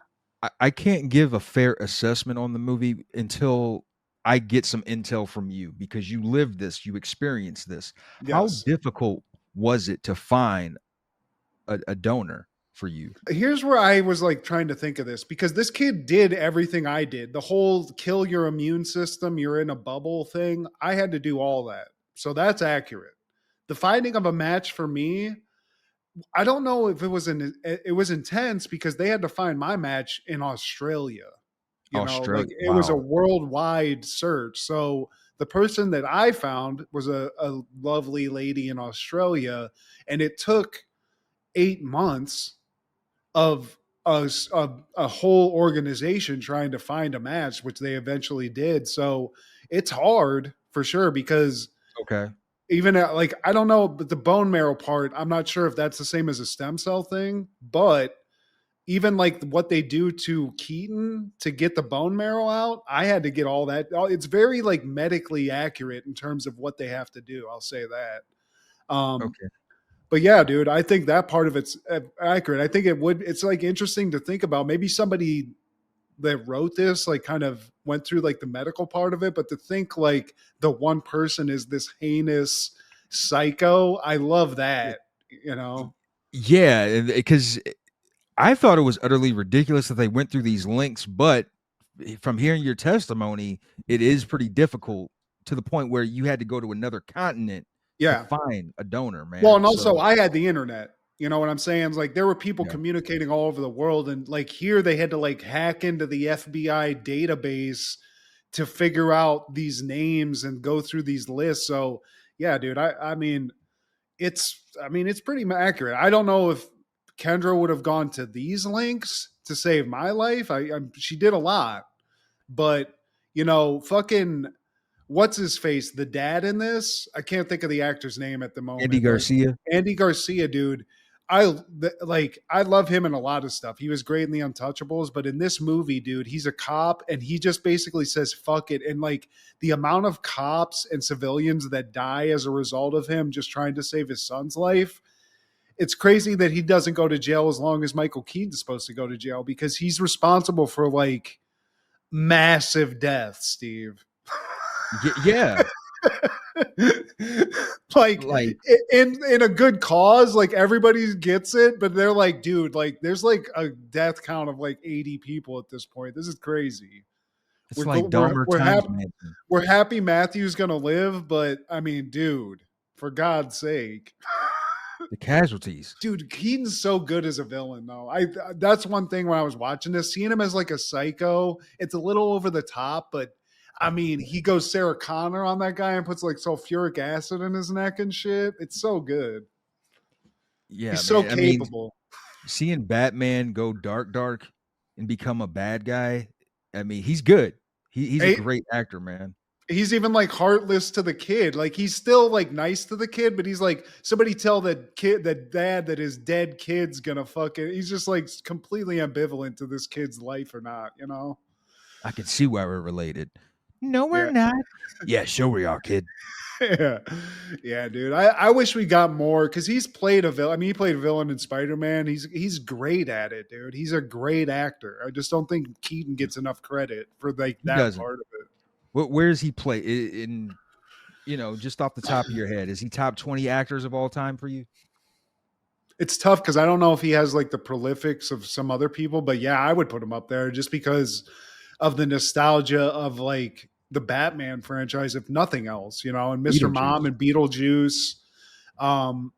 I can't give a fair assessment on the movie until I get some intel from you because you lived this, you experienced this. How Yes. difficult was it to find a donor for you? Here's where I was like trying to think of this, because this kid did everything I did. The whole kill your immune system, you're in a bubble thing. I had to do all that. So that's accurate. The finding of a match for me, I don't know if it was intense because they had to find my match in Australia. You know, like Australia. it was a Wow. worldwide search. So the person that I found was a lovely lady in Australia, and it took 8 months of a whole organization trying to find a match, which they eventually did. So it's hard for sure because Okay. even like I don't know, but the bone marrow part, I'm not sure if that's the same as a stem cell thing, but even like what they do to Keaton to get the bone marrow out, I had to get all that. It's very like medically accurate in terms of what they have to do. I'll say that. Um, Okay. but yeah, dude, I think that part of it's accurate. I think it's like interesting to think about. Maybe somebody that wrote this like kind of went through like the medical part of it, but to think like the one person is this heinous psycho, I love that, you know. Yeah, because I thought it was utterly ridiculous that they went through these links, but from hearing your testimony, it is pretty difficult to the point where you had to go to another continent to Yeah. find a donor, Well, man. and also So I had the internet. You know what I'm saying? It's like there were people yeah, communicating all over the world, and like here they had to like hack into the FBI database to figure out these names and go through these lists. So yeah, dude, I mean it's pretty accurate. I don't know if Kendra would have gone to these links to save my life. She did a lot, but you know, fucking what's his face, the dad in this? I can't think of the actor's name at the Andy moment, but Garcia. Andy Garcia, dude. I love him in a lot of stuff. He was great in The Untouchables, but in this movie, dude, he's a cop and he just basically says fuck it. And like the amount of cops and civilians that die as a result of him just trying to save his son's life, it's crazy that he doesn't go to jail as long as Michael Keaton's supposed to go to jail because he's responsible for like massive deaths, Steve. Yeah, Like like in a good cause, like everybody gets it, but they're like, dude, like there's like a death count of like 80 people at this point. This is crazy. it's like Dahmer times Manson. We're happy Matthew's gonna live, but I mean, dude, for God's sake. The casualties. Dude, Keaton's so good as a villain, though. That's one thing when I was watching this, seeing him as like a psycho. It's a little over the top, but I mean, he goes Sarah Connor on that guy and puts like sulfuric acid in his neck and shit. It's so good. Yeah, He's so man. I mean, capable. seeing Batman go dark and become a bad guy. I mean, he's good. He's a Hey, great actor, man. he's even like heartless to the kid. Like he's still like nice to the kid, but he's like, somebody tell that kid, that dad, that his dead kid's gonna fucking. He's just like completely ambivalent to this kid's life or not. You know? I can see why we're related. No, we're Yeah. not. Yeah, sure we are, kid. Yeah, yeah, dude. I wish we got more because he's played a villain. I mean, he played a villain in Spider-Man. He's great at it, dude. He's a great actor. I just don't think Keaton gets enough credit for like He that doesn't. part of it. Where does he play? In just off the top of your head, is he top 20 actors of all time for you? It's tough because I don't know if he has like the prolifics of some other people, but yeah, I would put him up there just because of the nostalgia of like the Batman franchise, if nothing else, you know, and Mr. Mom Beetlejuice. and Beetlejuice.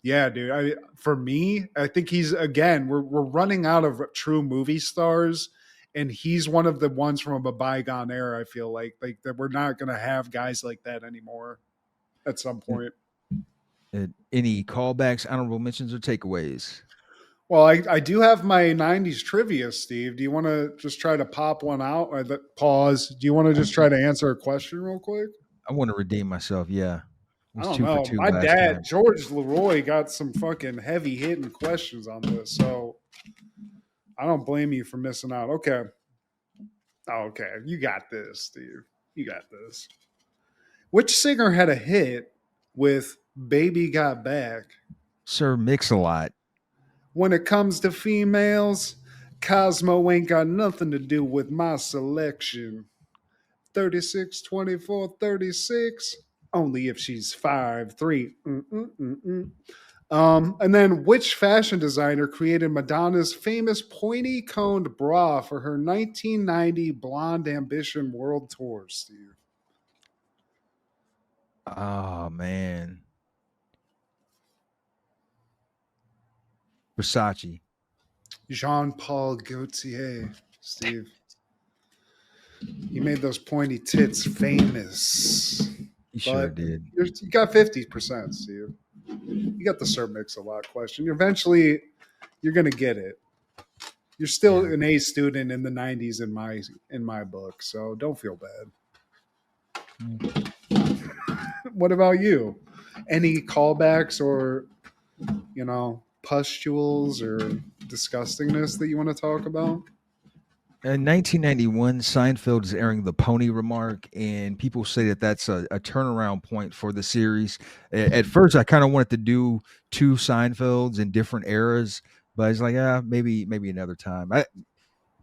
Yeah, dude. For me, I think he's again. We're running out of true movie stars, and he's one of the ones from a bygone era. I feel like that we're not going to have guys like that anymore at some point. Any callbacks, honorable mentions, or takeaways? Well, I do have my '90s trivia, Steve. Do you want to just try to pop one out? Or pause. Do you want to just try to answer a question real quick? I want to redeem myself. Yeah, it I was don't 2 for know. 2 My last dad, time. George Leroy, got some fucking heavy hitting questions on this, so I don't blame you for missing out. Okay. Okay. You got this, Steve. You got this. Which singer had a hit with Baby Got Back? Sir Mix-a-Lot. When it comes to females, Cosmo ain't got nothing to do with my selection. 36, 24, 36. Only if she's 5'3". And then which fashion designer created Madonna's famous pointy coned bra for her 1990 Blonde Ambition World Tour, Steve? Oh man, Versace. Jean-Paul Gaultier, Steve. He made those pointy tits famous. He sure But did. you got 50%, Steve. You got the Sir Mix-a-Lot question. Eventually, you're going to get it. You're still an A student in the 90s in my book, so don't feel bad. What about you? Any callbacks or, pustules or disgustingness that you want to talk about? In 1991, Seinfeld is airing the pony remark, and people say that that's a turnaround point for the series. At first, I kind of wanted to do 2 Seinfelds in different eras, but I was like, maybe another time.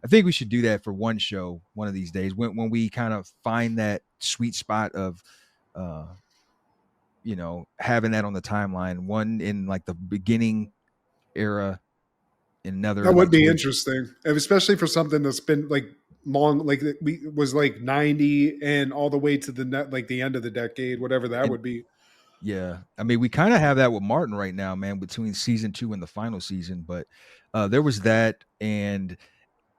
I think we should do that for one show one of these days when we kind of find that sweet spot of having that on the timeline, one in like the beginning era, another That would like be towards, interesting, and especially for something that's been like long, like we was like 90 and all the way to the net, like the end of the decade, whatever that and would be. yeah, I mean, we kind of have that with Martin right now, man, between season 2 and the final season. But there was that, and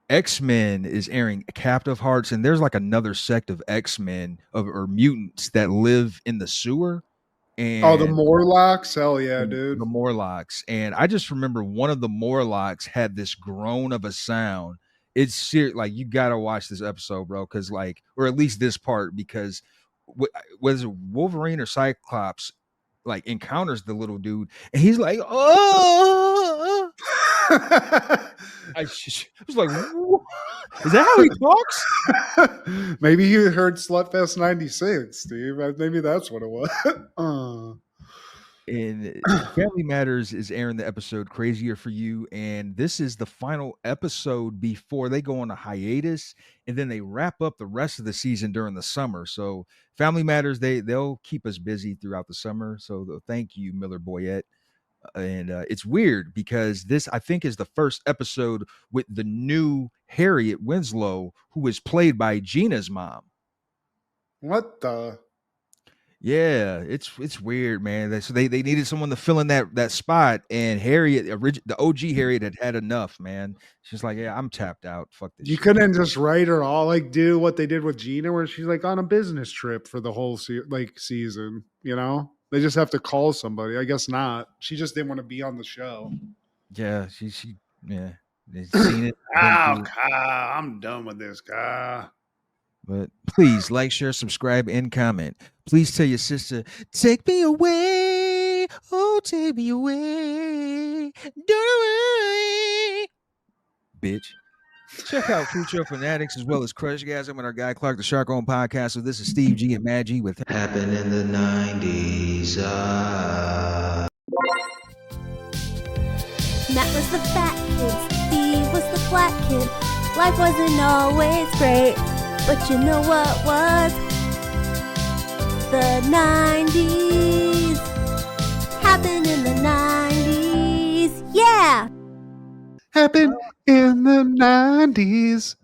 X-Men is airing Captive Hearts, and there's like another sect of X-Men or mutants that live in the sewer, Oh, the and Morlocks, hell yeah, the dude. Morlocks. And I just remember one of the Morlocks had this groan of a sound. It's like you gotta watch this episode, bro, because like, or at least this part, because whether Wolverine or Cyclops like encounters the little dude, and he's like, oh, I was like, "What? Is that how he talks?" Maybe you heard Slutfest 96, Steve. Maybe that's what it was. And Family Matters is airing the episode Crazier for You, and this is the final episode before they go on a hiatus, and then they wrap up the rest of the season during the summer. So Family Matters, they'll keep us busy throughout the summer. So thank you, Miller Boyette. And it's weird because this, I think, is the first episode with the new Harriet Winslow, who is played by Gina's mom. What the? Yeah, it's weird, man. So they needed someone to fill in that spot, and Harriet, the OG Harriet, had enough, man. She's like, yeah, I'm tapped out. Fuck this You shit. couldn't just write her all like do what they did with Gina, where she's like on a business trip for the whole season. You know, they just have to call somebody. I guess not. She just didn't want to be on the show. Yeah, she yeah, they've seen it, been through it. I'm done with this guy. But please like, share, subscribe, and comment. Please tell your sister, take me away. Oh, take me away. Don't away. Bitch. Check out Fruit Show Fanatics as well as Crushgasm and our guy Clark the Shark on podcast. So this is Steve G and Mad G with Happened in the 90s. Matt was the fat kid, Steve was the flat kid. Life wasn't always great, but you know what was? The 90s. Happened in the 90s. Yeah! Happened in the 90s.